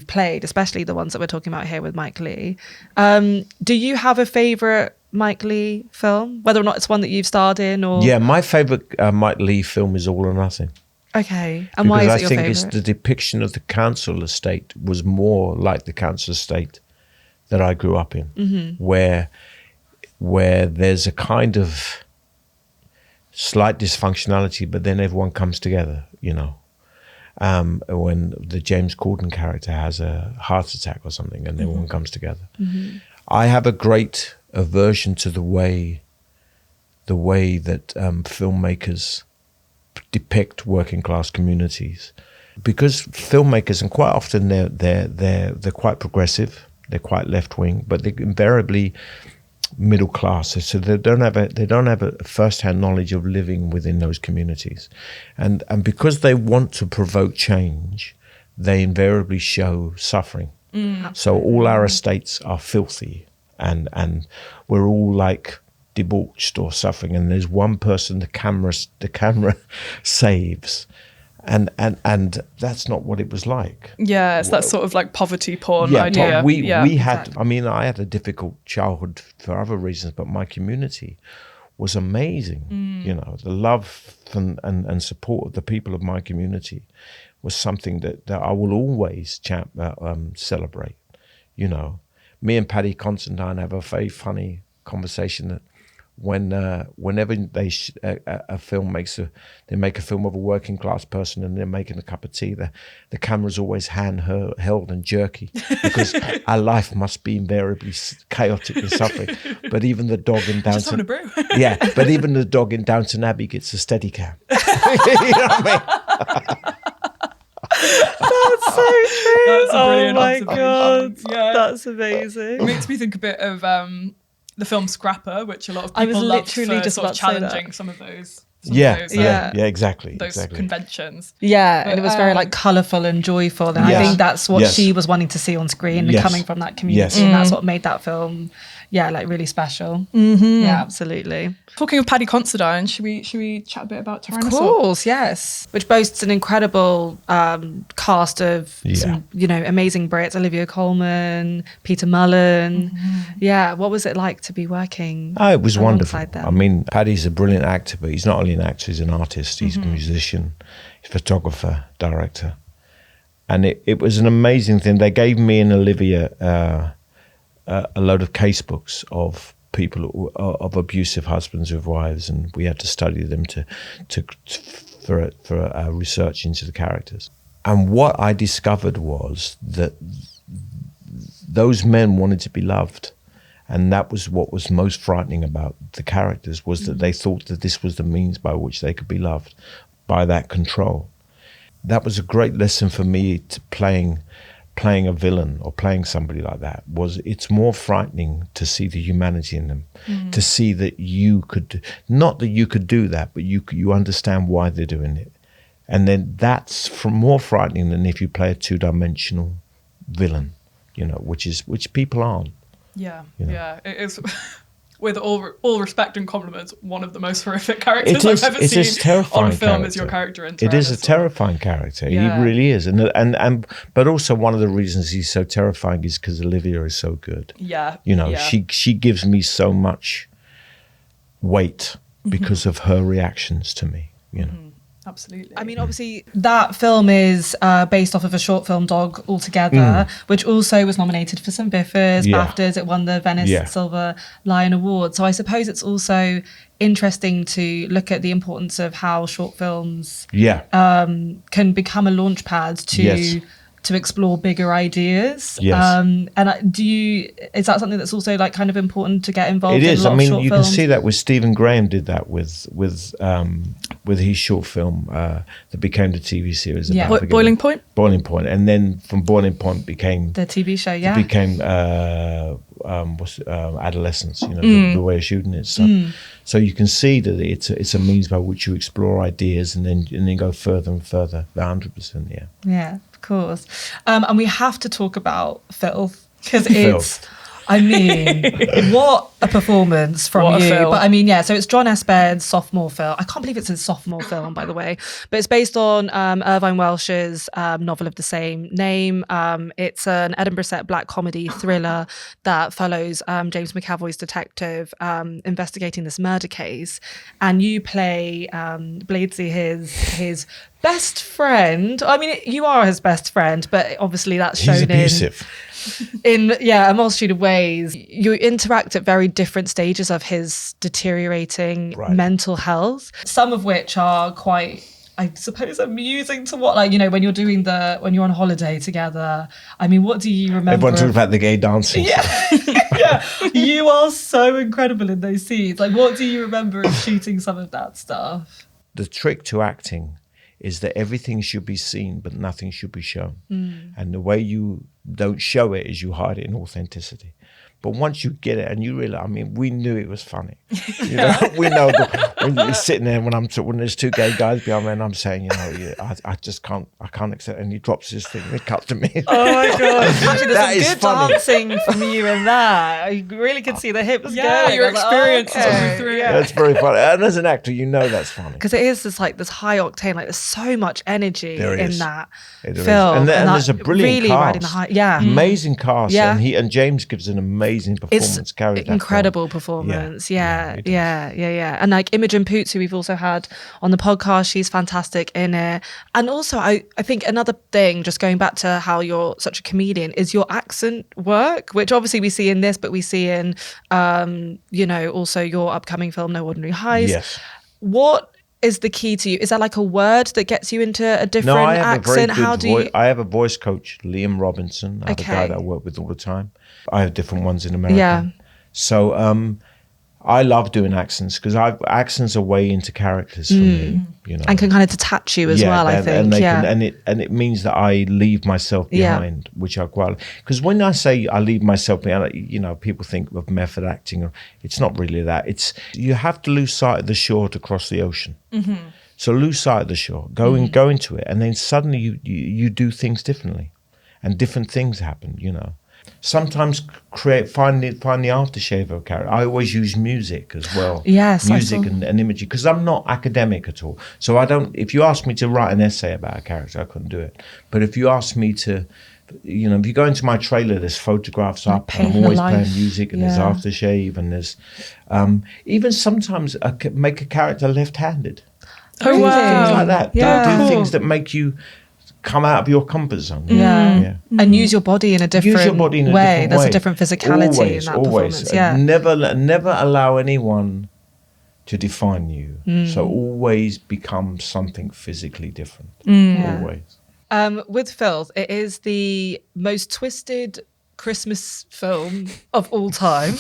played, especially the ones that we're talking about here with Mike Leigh. Do you have a favorite Mike Leigh film, whether or not it's one that you've starred in? Or Yeah, my favorite Mike Leigh film is All or Nothing. Okay. And why is it your favorite? Because I think it's the depiction of the council estate was more like the council estate that I grew up in, where where there's a kind of slight dysfunctionality, but then everyone comes together, you know. When the James Corden character has a heart attack or something, and everyone comes together. I have a great aversion to the way that filmmakers depict working class communities, because filmmakers, and quite often they're quite progressive, they're quite left wing, but they're invariably middle class, so they don't have a first-hand knowledge of living within those communities, and because they want to provoke change, they invariably show suffering. So all our estates are filthy, and we're all like debauched or suffering, and there's one person the camera saves. And that's not what it was like. Yeah, it's that sort of like poverty porn idea. We had, I mean, I had a difficult childhood for other reasons, but my community was amazing. You know, the love and support of the people of my community was something that I will always celebrate. You know, me and Paddy Considine have a very funny conversation that whenever they make a film of a working class person and they're making a cup of tea, the camera's always held and jerky, because our life must be invariably chaotic and suffering. But even the dog in Downton, but even the dog in Downton Abbey gets a steady cam. You know what I mean? That's so true. That's a brilliant oh my observation. God, Yeah. that's amazing. It makes me think a bit of the film Scrapper, which a lot of I was people love literally for just sort of about to say that. challenging some of those. Exactly. Those conventions. Yeah, But, and it was very like colourful and joyful, and I think that's what she was wanting to see on screen, and coming from that community, and that's what made that film, like really special. Yeah, absolutely. Talking of Paddy Considine, should we chat a bit about Tyrannosaur? Of course, yes. Which boasts an incredible cast of some, amazing Brits: Olivia Colman, Peter Mullen. Yeah, what was it like to be working? Oh, it was wonderful. Them? I mean, Paddy's a brilliant actor, but he's not only an actor; he's an artist. He's a musician, he's a photographer, director, and it was an amazing thing. They gave me and Olivia a load of case books of people, of abusive husbands with wives, and we had to study them for research into the characters. And what I discovered was that those men wanted to be loved, and that was what was most frightening about the characters, was that they thought that this was the means by which they could be loved, by that control. That was a great lesson for me to playing a villain or playing somebody like that. It's more frightening to see the humanity in them, to see that you could, not that you could do that, but you understand why they're doing it. And then that's more frightening than if you play a two-dimensional villain, which people aren't. Yeah, it is. With all respect and compliments, one of the most horrific characters I've ever seen on film is your character in Tyrannosaur. It is a terrifying character. He really is, and but also one of the reasons he's so terrifying is because Olivia is so good. She gives me so much weight because of her reactions to me. Absolutely. I mean, obviously, that film is based off of a short film, Dog Altogether, which also was nominated for some BIFAs, BAFTAs. It won the Venice Silver Lion Award. So I suppose it's also interesting to look at the importance of how short films can become a launch pad to explore bigger ideas. And is that something that's also like kind of important to get involved in? It is. I mean, you can see that with Stephen Graham did that with his short film that became the TV series. Boiling Point? Boiling Point. And then from Boiling Point became the TV show, It became Adolescence, the way of shooting it. So you can see that it's a means by which you explore ideas and then go further and further. 100%, Yeah, of course. And we have to talk about Filth, because it's, I mean, what a performance from you. But I mean, so it's John S. Baird's sophomore film. I can't believe it's his sophomore film, by the way. But it's based on Irvine Welsh's novel of the same name. It's an Edinburgh set black comedy thriller that follows James McAvoy's detective investigating this murder case. And you play Bladesy, his best friend. I mean, you are his best friend, but obviously that's shown He's abusive. in a multitude of ways. You interact at very different stages of his deteriorating mental health, some of which are quite, I suppose, amusing to what, like, you know, when you're on holiday together. I mean, what do you remember? Everyone talks about the gay dancing. Yeah, you are so incredible in those scenes. Like, what do you remember of shooting some of that stuff? The trick to acting is that everything should be seen, but nothing should be shown. And the way you don't show it is you hide it in authenticity. But once you get it and you realize, I mean, we knew it was funny. You know, we know that when you're sitting there, when there's two gay guys behind me and I'm saying, you know, I just can't accept it. And he drops his thing and it cuts to me. Oh my God. Actually, That there's is some good funny. dancing from you in that. You really could see the hips going. Your experience is coming through. Yeah, it's very funny. And as an actor, you know that's funny. Because it is this high octane, like there's so much energy in that There is. film. And there's a brilliant really cast. Riding the high, yeah. Amazing cast. Yeah. And James gives an amazing performance. It's Carried that incredible film. performance. Yeah. And like Imogen Poots, who we've also had on the podcast, she's fantastic in it. And also I think another thing, just going back to how you're such a comedian, is your accent work, which obviously we see in this, but we see in also your upcoming film No Ordinary Heist. Yes. What is the key to you? Is that like a word that gets you into a different accent? I have a voice coach, Liam Robinson. I have a guy that I work with all the time. I have different ones in America. Yeah. So I love doing accents because accents are way into characters for me, you know, and can kind of detach you as well. I think, and it means that I leave myself behind, which I quite, because when I say I leave myself behind, you know, people think of method acting. It's not really that. It's you have to lose sight of the shore to cross the ocean. So lose sight of the shore, go into it, and then suddenly you do things differently, and different things happen. You know. Sometimes find the aftershave of a character. I always use music as well. Yes, music and imagery, because I'm not academic at all. So I don't. If you ask me to write an essay about a character, I couldn't do it. But if you ask me to, you know, if you go into my trailer, there's photographs up. I'm always playing music, and there's aftershave, and there's even sometimes make a character left-handed. Oh wow, things like that. Yeah. Do things that make you come out of your comfort zone. And use your body in a different way. There's a different physicality in that performance. Yeah. Never allow anyone to define you. So always become something physically different. Always. With Filth, it is the most twisted Christmas film of all time.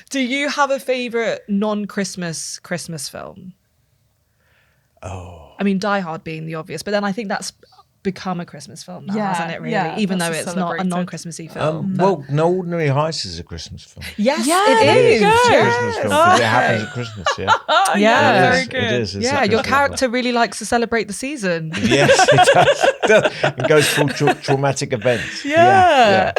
Do you have a favorite non-Christmas film? Oh, I mean, Die Hard being the obvious, but then I think that's become a Christmas film now, hasn't it, really? Even though it's not a non-Christmassy film. Well, No Ordinary Heist is a Christmas film. Yes, it is. It's a Christmas film because it happens at Christmas, Yeah, very good. It is. Yeah, your character really likes to celebrate the season. Yes, it does. It goes through traumatic events. Yeah.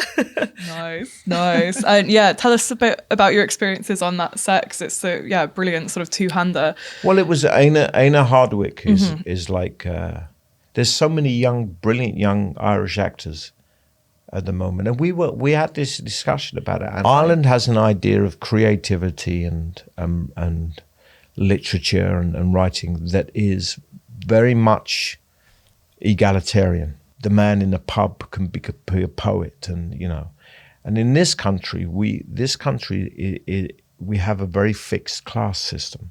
Nice. And tell us a bit about your experiences on that set, because it's a brilliant sort of two-hander. Well, it was Aina Hardwick is like... there's so many brilliant young Irish actors at the moment, and we had this discussion about it. And Ireland has an idea of creativity and literature and writing that is very much egalitarian. The man in the pub can be a poet, and you know, and in this country, we have a very fixed class system.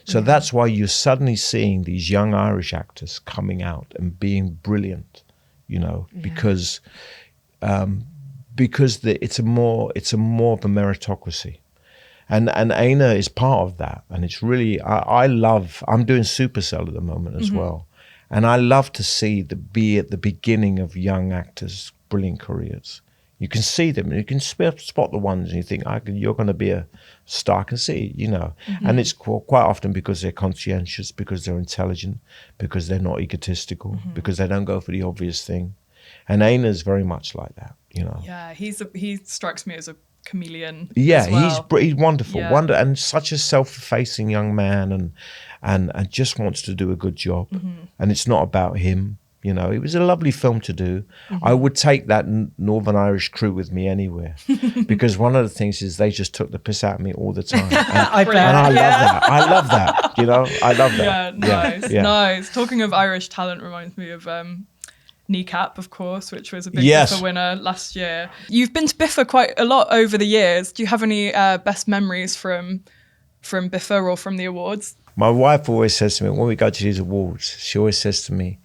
So that's why you're suddenly seeing these young Irish actors coming out and being brilliant, you know, because it's a more of a meritocracy. And Aina is part of that. And it's really, I'm doing Supacell at the moment as well. And I love to be at the beginning of young actors' brilliant careers. You can see them, and you can spot the ones, and you think, you're going to be a star. I can see, you know. And it's quite often because they're conscientious, because they're intelligent, because they're not egotistical, because they don't go for the obvious thing. And Aina's very much like that, you know. Yeah, he strikes me as a chameleon. Yeah, as well. he's wonderful, and such a self-effacing young man, and just wants to do a good job. And it's not about him. You know, it was a lovely film to do. I would take that Northern Irish crew with me anywhere, because one of the things is they just took the piss out of me all the time. And I love that. You know, I love that. Yeah, nice. Talking of Irish talent reminds me of Kneecap, of course, which was a big BIFA winner last year. You've been to BIFA quite a lot over the years. Do you have any best memories from BIFA or from the awards? My wife always says to me, when we go to these awards, she always says to me,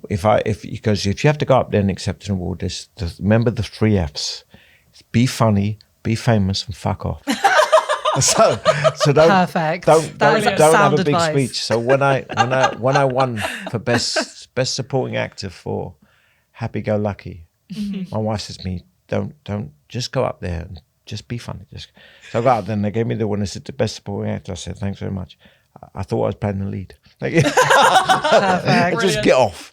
if you have to go up there and accept an award, remember the 3 Fs. Be funny, be famous, and fuck off. so Perfect. Don't have a big speech. So when I won for best supporting actor for Happy Go Lucky, my wife says to me, don't just go up there and just be funny. So I got up there and they gave me the one. They said the best supporting actor. I said thanks very much. I thought I was playing the lead. Just get off.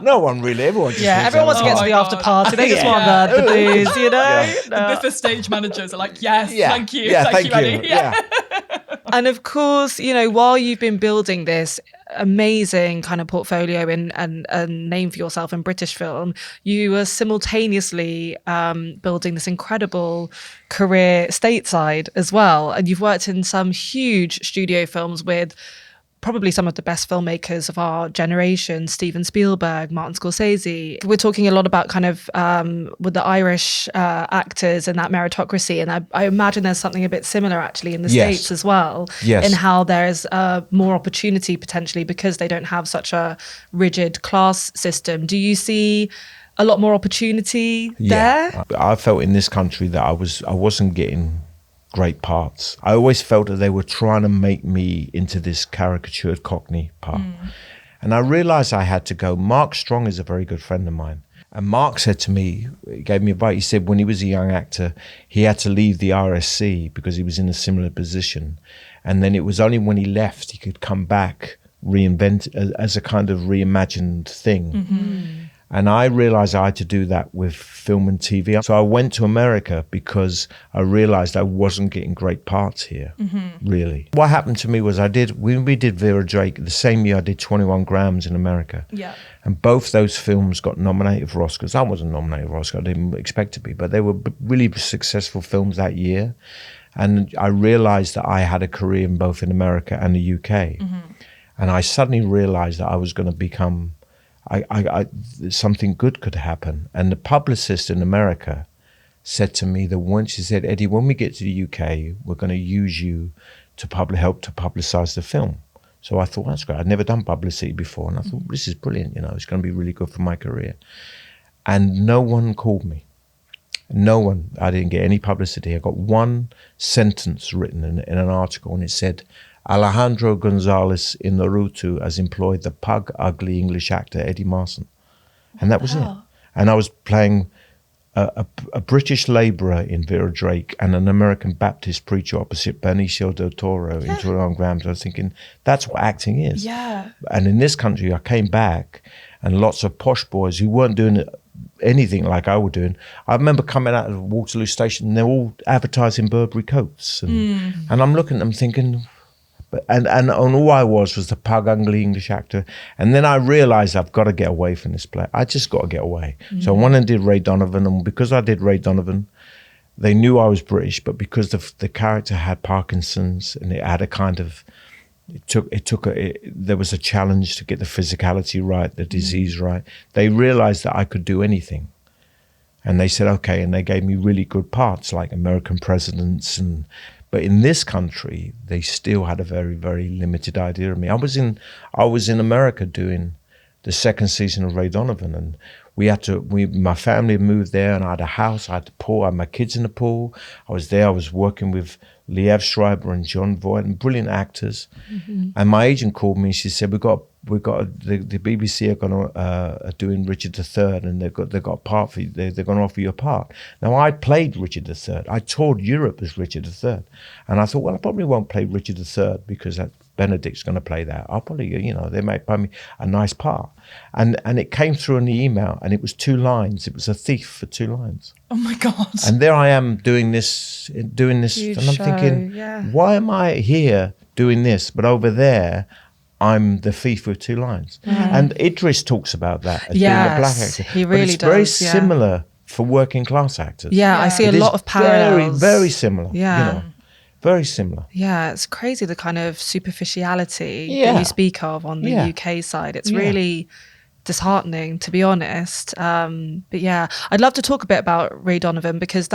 No one really. Everyone just everyone wants to get to the after party. They just want the booze, you know. The BIFA stage managers are like, yes, thank you, thank you, Annie. And of course, you know, while you've been building this amazing kind of portfolio and name for yourself in British film, you were simultaneously building this incredible career stateside as well. And you've worked in some huge studio films with probably some of the best filmmakers of our generation, Steven Spielberg, Martin Scorsese. We're talking a lot about kind of with the Irish actors and that meritocracy. And I imagine there's something a bit similar actually in the States as well, in how there's more opportunity potentially because they don't have such a rigid class system. Do you see a lot more opportunity there? I felt in this country that I wasn't getting great parts. I always felt that they were trying to make me into this caricatured Cockney part. And I realized I had to go. Mark Strong is a very good friend of mine. And Mark said to me, he gave me advice. He said when he was a young actor, he had to leave the RSC because he was in a similar position. And then it was only when he left, he could come back, reinvent as a kind of reimagined thing. And I realized I had to do that with film and TV. So I went to America because I realized I wasn't getting great parts here, really. What happened to me was when we did Vera Drake, the same year I did 21 Grams in America. And both those films got nominated for Oscars. I wasn't nominated for Oscar, I didn't expect to be, but they were really successful films that year. And I realized that I had a career in both in America and the UK. And I suddenly realized that I was going to become something good could happen. And the publicist in America said to me she said, Eddie, when we get to the UK, we're going to use you to help to publicize the film. So I thought, that's great. I'd never done publicity before. And I thought, this is brilliant. You know, it's going to be really good for my career. And no one called me. No one. I didn't get any publicity. I got one sentence written in an article, and it said, Alejandro Gonzalez Inarritu has employed the pug, ugly English actor Eddie Marsan. And that was it. And I was playing a British labourer in Vera Drake and an American Baptist preacher opposite Benicio del Toro in 21 Grams. I was thinking, that's what acting is. And in this country, I came back and lots of posh boys who weren't doing anything like I was doing. I remember coming out of Waterloo Station and they're all advertising Burberry coats. And I'm looking at them thinking... And all I was the pug, ugly English actor. And then I realized I've got to get away from this play. I just got to get away. So I went and did Ray Donovan. And because I did Ray Donovan, they knew I was British. But because the character had Parkinson's and it had a kind of... there was a challenge to get the physicality right, the disease right. They realized that I could do anything. And they said, okay. And they gave me really good parts like American presidents But in this country, they still had a very, very limited idea of me. I was in America doing the second season of Ray Donovan, and my family had moved there, and I had a house, I had the pool, I had my kids in the pool. I was there, I was working with Liev Schreiber and John Voight, and brilliant actors. And my agent called me, and she said, the BBC are doing Richard III, and they've got a part for you. They're going to offer you a part. Now I played Richard III. I toured Europe as Richard III, and I thought, well, I probably won't play Richard III because Benedict's going to play that. I'll probably, they might play me a nice part. And it came through in the email, and it was 2 lines. It was a thief for 2 lines. Oh my God! And there I am doing this, huge and I'm thinking, why am I here doing this, but over there? I'm the thief with 2 lines. And Idris talks about that as being a black actor. He really does. It's very similar for working class actors. I see a lot of parallels. Very, very similar. Very similar. Yeah, it's crazy the kind of superficiality that you speak of on the UK side. It's really disheartening, to be honest. But yeah, I'd love to talk a bit about Ray Donovan, because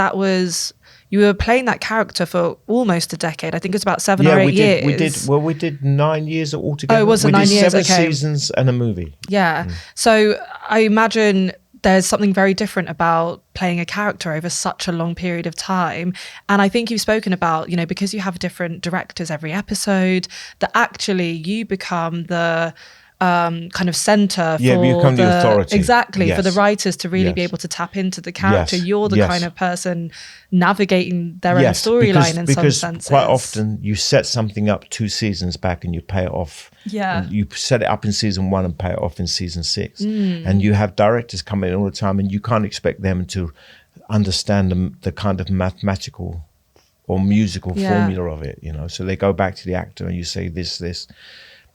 you were playing that character for almost a decade. I think it was about 7 or 8 years. We did 9 years altogether. Oh, it was 9 years? We did 7 seasons and a movie. Yeah. So I imagine there's something very different about playing a character over such a long period of time. And I think you've spoken about, because you have different directors every episode, that actually you become the kind of center for you become the authority. Exactly. Yes. For the writers to really be able to tap into the character. Yes. You're the kind of person navigating their own storyline in some senses. Because quite often you set something up 2 seasons back and you pay it off. Yeah. You set it up in season 1 and pay it off in season 6. And you have directors come in all the time, and you can't expect them to understand the kind of mathematical or musical formula of it, So they go back to the actor and you say this.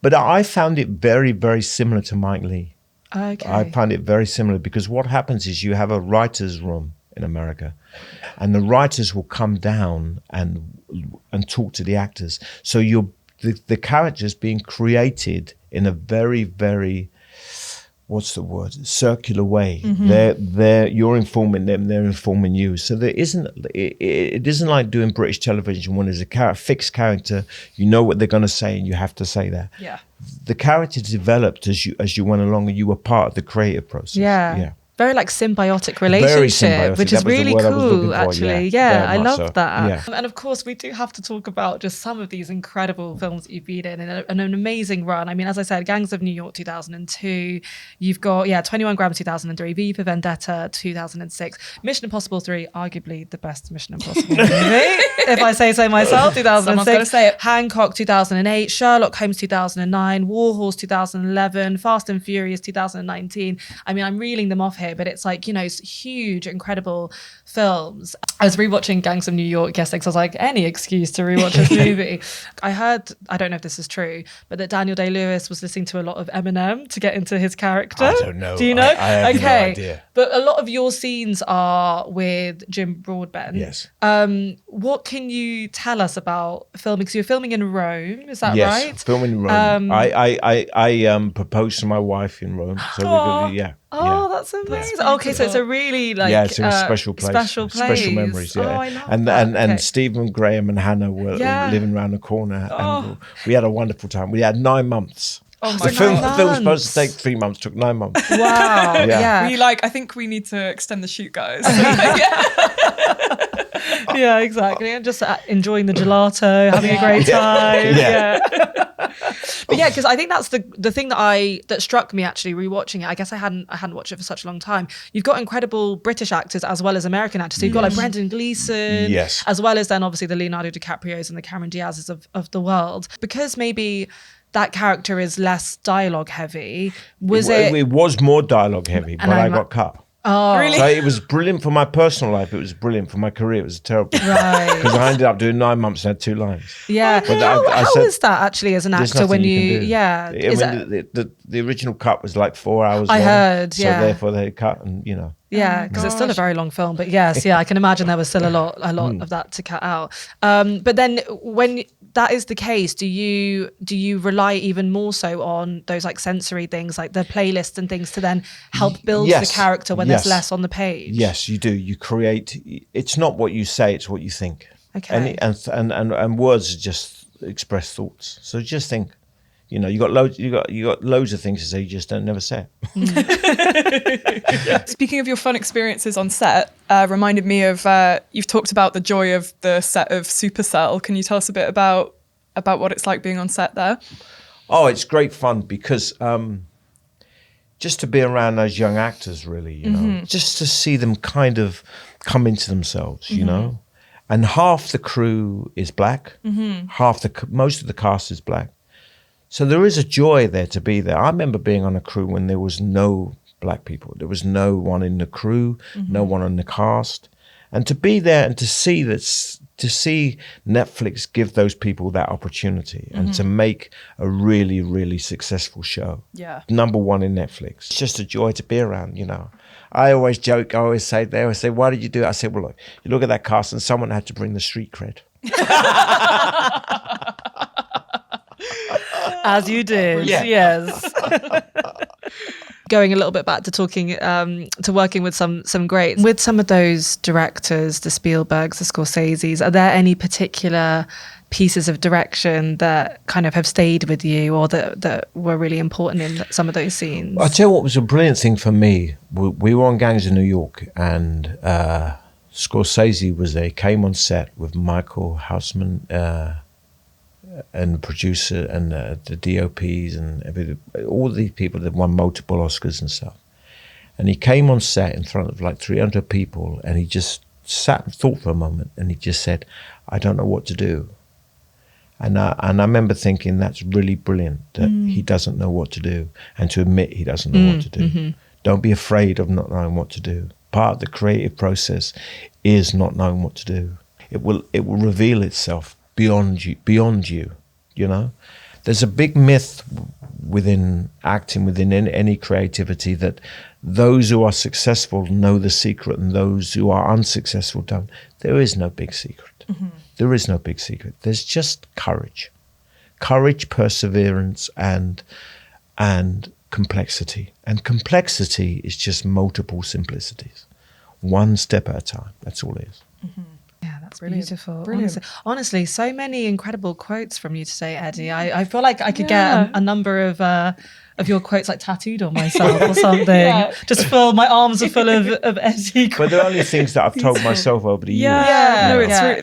But I found it very, very similar to Mike Leigh. Okay. I found it very similar because what happens is you have a writer's room in America, and the writers will come down and talk to the actors. So the characters being created in a very, very, circular way. You're informing them, they're informing you. So it isn't like doing British television when there's a fixed character, you know what they're going to say and you have to say that. Yeah. The character developed as you went along, and you were part of the creative process. Yeah. Very symbiotic relationship, which is really cool, actually. Yeah, I love that. Yeah. And of course, we do have to talk about just some of these incredible films that you've been in, and an amazing run. I mean, as I said, Gangs of New York 2002. You've got 21 Grams 2003, V for Vendetta 2006, Mission Impossible 3, arguably the best Mission Impossible movie, if I say so myself. 2006. Someone's got to say it. Hancock 2008, Sherlock Holmes 2009, Warhorse 2011, Fast and Furious 2019. I mean, I'm reeling them off here, but it's it's huge, incredible films. I was rewatching Gangs of New York yesterday because I was like, any excuse to rewatch this movie. I heard, I don't know if this is true, but that Daniel Day-Lewis was listening to a lot of Eminem to get into his character. I don't know. Do you know? I have no idea. But a lot of your scenes are with Jim Broadbent. Yes. What can you tell us about filming? Because you're filming in Rome, is that right? Yes, filming in Rome. I proposed to my wife in Rome. So we're going to, that's amazing. Okay, so it's a really it's a special place. Special memories, Oh, I love and that. And Stephen, Graham and Hannah were living around the corner, and we had a wonderful time. We had 9 months. Oh my the film God. was supposed to take 3 months, took 9 months. Wow. Yeah. I think we need to extend the shoot, guys. Yeah, exactly. And just enjoying the gelato, having a great time. Yeah. But because I think that's the thing that struck me actually rewatching it. I guess I hadn't watched it for such a long time. You've got incredible British actors as well as American actors. So you've got Brendan Gleeson, as well as then obviously the Leonardo DiCaprios and the Cameron Diaz's of the world. Because maybe that character is less dialogue heavy. It was more dialogue heavy, but I got cut. Oh, really? So it was brilliant for my personal life. It was brilliant for my career. It was terrible. Right. Because I ended up doing 9 months and had 2 lines. Yeah. But How is that actually as an actor when you? Yeah. The original cut was like 4 hours. I long, heard. So therefore they cut and Yeah, because it's still a very long film. But yes, I can imagine there was still a lot of that to cut out. But then when that is the case, do you rely even more so on those sensory things like the playlists and things to then help build the character when there's less on the page? Yes, you do. You create. It's not what you say; it's what you think. Okay. And words just express thoughts. So just think. You got loads of things to say, you just never say it. Speaking of your fun experiences on set, reminded me of you've talked about the joy of the set of Supacell. Can you tell us a bit about what it's like being on set there? Oh, it's great fun because just to be around those young actors, really, just to see them kind of come into themselves, and half the crew is black, most of the cast is black. So there is a joy there to be there. I remember being on a crew when there was no black people. There was no one in the crew, no one in the cast. And to be there and to see Netflix give those people that opportunity and to make a really, really successful show. Yeah. Number 1 in Netflix. It's just a joy to be around, I always joke, they always say, why did you do it? I said, well, look, you look at that cast and someone had to bring the street cred. As you did, yes. Going a little bit back to talking, to working with some greats. With some of those directors, the Spielbergs, the Scorseses, are there any particular pieces of direction that kind of have stayed with you or that were really important in some of those scenes? I'll tell you what was a brilliant thing for me. We were on Gangs of New York, and Scorsese was there. He came on set with Michael Houseman and the producer and the DOPs and everything, all these people that won multiple Oscars and stuff. And he came on set in front of like 300 people, and he just sat and thought for a moment, and he just said, "I don't know what to do." And I remember thinking that's really brilliant that he doesn't know what to do, and to admit he doesn't know what to do. Mm-hmm. Don't be afraid of not knowing what to do. Part of the creative process is not knowing what to do. It will reveal itself beyond you, you know? There's a big myth within acting, within any creativity, that those who are successful know the secret and those who are unsuccessful don't. There is no big secret. Mm-hmm. There is no big secret. There's just courage, perseverance, and complexity. And complexity is just multiple simplicities, one step at a time. That's all it is. Mm-hmm. Yeah, that's beautiful. Honestly, so many incredible quotes from you today, Eddie. I feel like I could get a number of your quotes like tattooed on myself or something. Just full, my arms are full of Eddie quotes. But they're only things that I've told myself over the years.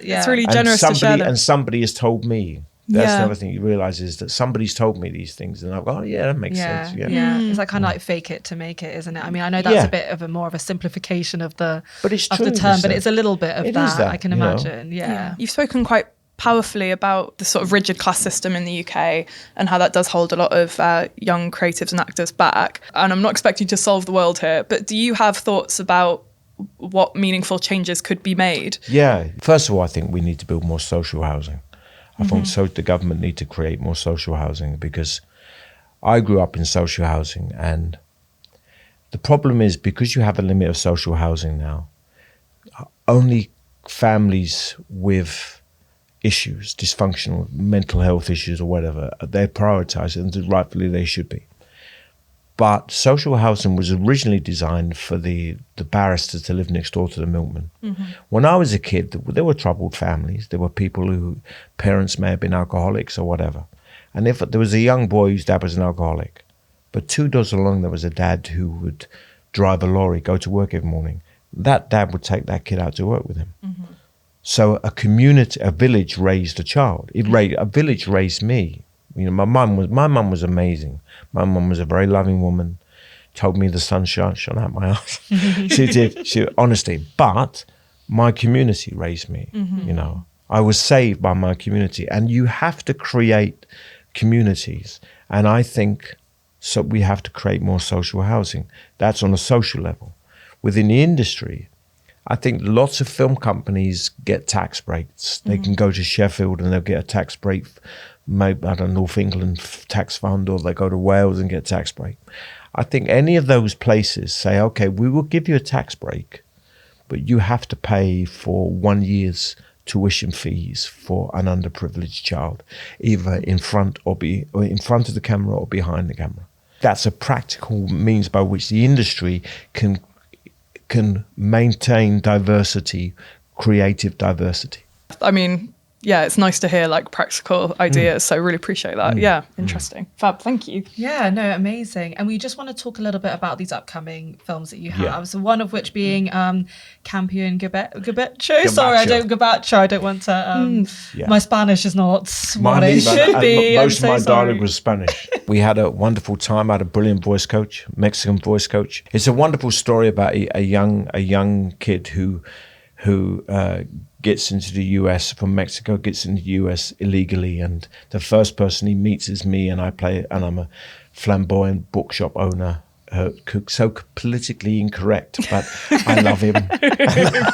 It's really generous to share them. And somebody has told me. That's the other thing you realise, is that somebody's told me these things, and I've gone, that makes sense. Yeah. It's like kind of like fake it to make it, isn't it? I mean, I know that's a bit of more of a simplification of the term, but it's a little bit of that, I can imagine. Yeah. You've spoken quite powerfully about the sort of rigid class system in the UK and how that does hold a lot of young creatives and actors back. And I'm not expecting you to solve the world here, but do you have thoughts about what meaningful changes could be made? Yeah. First of all, I think we need to build more social housing. I think the government need to create more social housing, because I grew up in social housing, and the problem is, because you have a limit of social housing now, only families with issues, dysfunctional mental health issues or whatever, they're prioritised, and rightfully they should be. But social housing was originally designed for the barristers to live next door to the milkman. Mm-hmm. When I was a kid, there were troubled families. There were people whose parents may have been alcoholics or whatever. And if there was a young boy whose dad was an alcoholic, but 2 doors along there was a dad who would drive a lorry, go to work every morning, that dad would take that kid out to work with him. Mm-hmm. So a village raised a child. A village raised me. You know, my mum was amazing. My mum was a very loving woman. Told me the sun shone out my eyes. She did. Honestly. But my community raised me. Mm-hmm. You know, I was saved by my community, and you have to create communities. And I think so. We have to create more social housing. That's on a social level. Within the industry, I think lots of film companies get tax breaks. They can go to Sheffield and they'll get a tax break. Maybe, I don't know, North England tax fund, or they go to Wales and get tax break. I think any of those places say, okay, we will give you a tax break, but you have to pay for 1 year's tuition fees for an underprivileged child, either in front of the camera or behind the camera. That's a practical means by which the industry can maintain diversity, creative diversity. I mean, yeah, it's nice to hear like practical ideas. So really appreciate that. Yeah, interesting. Fab, thank you. Yeah, no, amazing. And we just want to talk a little bit about these upcoming films that you have. Yeah. So one of which being Campion Gabacho. Sorry, I don't want to, my Spanish is not what it should be. Most of my dialogue was Spanish. We had a wonderful time. I had a brilliant voice coach, Mexican voice coach. It's a wonderful story about a young kid who gets into the US from Mexico, gets into the US illegally, and the first person he meets is me, and I'm a flamboyant bookshop owner, so politically incorrect, but I love him.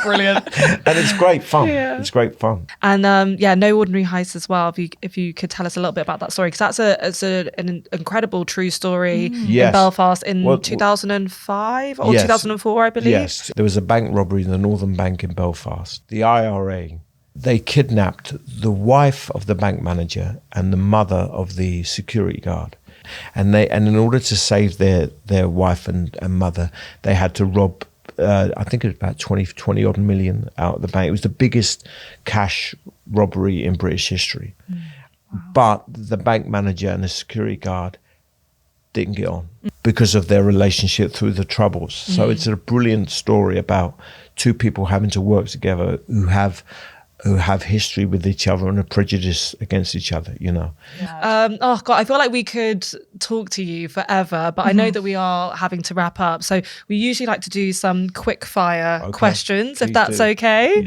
Brilliant. And it's great fun. Yeah. It's great fun. And No Ordinary Heist as well. If you could tell us a little bit about that story, because that's an incredible true story in Belfast in 2005 or 2004, I believe. Yes, there was a bank robbery in the Northern Bank in Belfast. The IRA, they kidnapped the wife of the bank manager and the mother of the security guard. and in order to save their wife and mother, they had to rob. I think it was about 20 odd million out of the bank. It was the biggest cash robbery in British history. Wow. But the bank manager and the security guard didn't get on because of their relationship through the troubles. So it's a brilliant story about two people having to work together who have history with each other and a prejudice against each other, you know. Oh God, I feel like we could talk to you forever, but I know that we are having to wrap up. So we usually like to do some quick fire questions, if that's okay.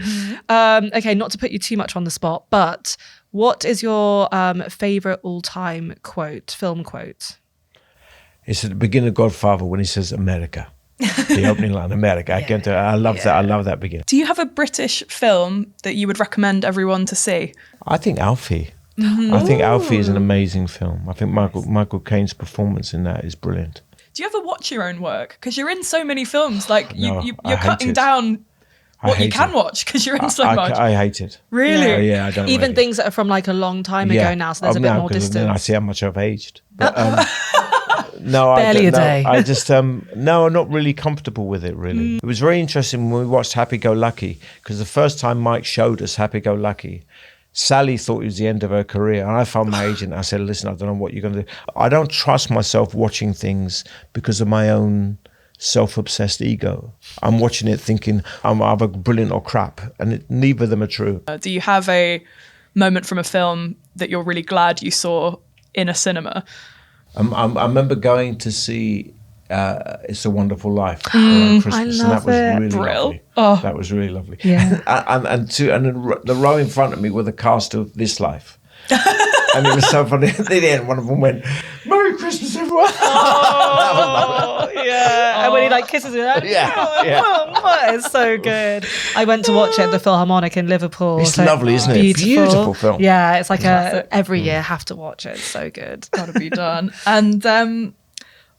Okay, not to put you too much on the spot, but what is your favorite all-time film quote? It's at the beginning of Godfather when he says America. The opening line, America. I love that. I love that beginning. Do you have a British film that you would recommend everyone to see? I think Alfie. I think Alfie is an amazing film. I think Michael Caine's performance in that is brilliant. Do you ever watch your own work? Because you're in so many films. Like you're cutting down what you can watch because you're in so much. I hate it. Really? Yeah, I don't. Even things that are from like a long time ago now, so there's a bit more distance. Then I see how much I've aged. But, Barely a day. I just I'm not really comfortable with it. Really, it was very interesting when we watched Happy Go Lucky, because the first time Mike showed us Happy Go Lucky, Sally thought it was the end of her career, and I phoned my agent. I said, "Listen, I don't know what you're going to do. I don't trust myself watching things because of my own self-obsessed ego. I'm watching it thinking I'm either brilliant or crap, and neither of them are true." Do you have a moment from a film that you're really glad you saw in a cinema? I remember going to see It's a Wonderful Life around Christmas, and that was really lovely. Oh. That was really lovely. Yeah. and the row in front of me were the cast of This Life. And it was so funny. At the end, one of them went, "Merry Christmas, everyone." Oh, yeah. And when he like kisses her, it's so good. I went to watch it at the Philharmonic in Liverpool. It's lovely, isn't it? Beautiful film. Yeah, it's like every year have to watch it. It's so good. Gotta be done. And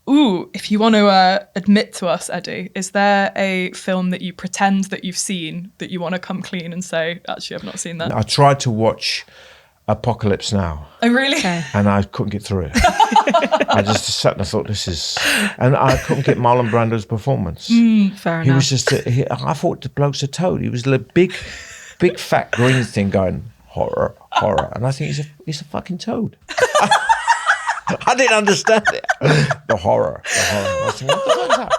if you want to admit to us, Eddie, is there a film that you pretend that you've seen that you want to come clean and say, actually, I've not seen that? I tried to watch Apocalypse Now. Oh, really? Okay. And I couldn't get through it. I just sat and I thought, and I couldn't get Marlon Brando's performance. Fair enough. He was just, I thought the bloke's a toad. He was the big fat green thing going, horror. And I think he's a fucking toad. I didn't understand it. The horror. I was thinking, what the fuck is that?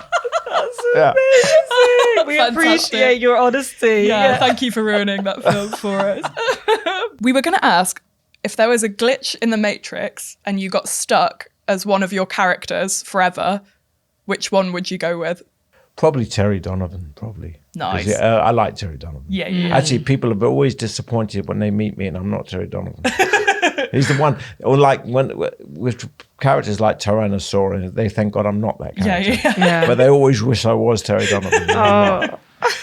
That's amazing. We appreciate your honesty. Yeah, thank you for ruining that film for us. We were going to ask, if there was a glitch in the Matrix and you got stuck as one of your characters forever, which one would you go with? Probably Terry Donovan, probably. Nice. I like Terry Donovan. Yeah. Actually, people are always disappointed when they meet me and I'm not Terry Donovan. He's the one, or like with characters like Tyrannosaur, they thank God I'm not that character. Yeah. But they always wish I was Terry Donovan.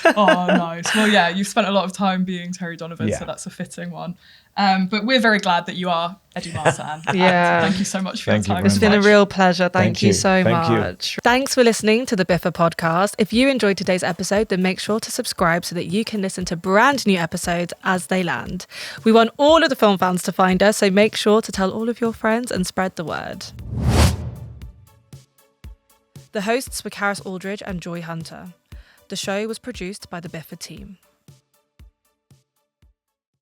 Oh, nice. Well, yeah, you've spent a lot of time being Terry Donovan, so that's a fitting one. But we're very glad that you are Eddie Marsan. Yeah. Thank you so much for your time. It's been a real pleasure. Thank you so much. You. Thanks for listening to the BIFA podcast. If you enjoyed today's episode, then make sure to subscribe so that you can listen to brand new episodes as they land. We want all of the film fans to find us, so make sure to tell all of your friends and spread the word. The hosts were Karis, Aldridge and Joy Hunter. The show was produced by the BIFA team.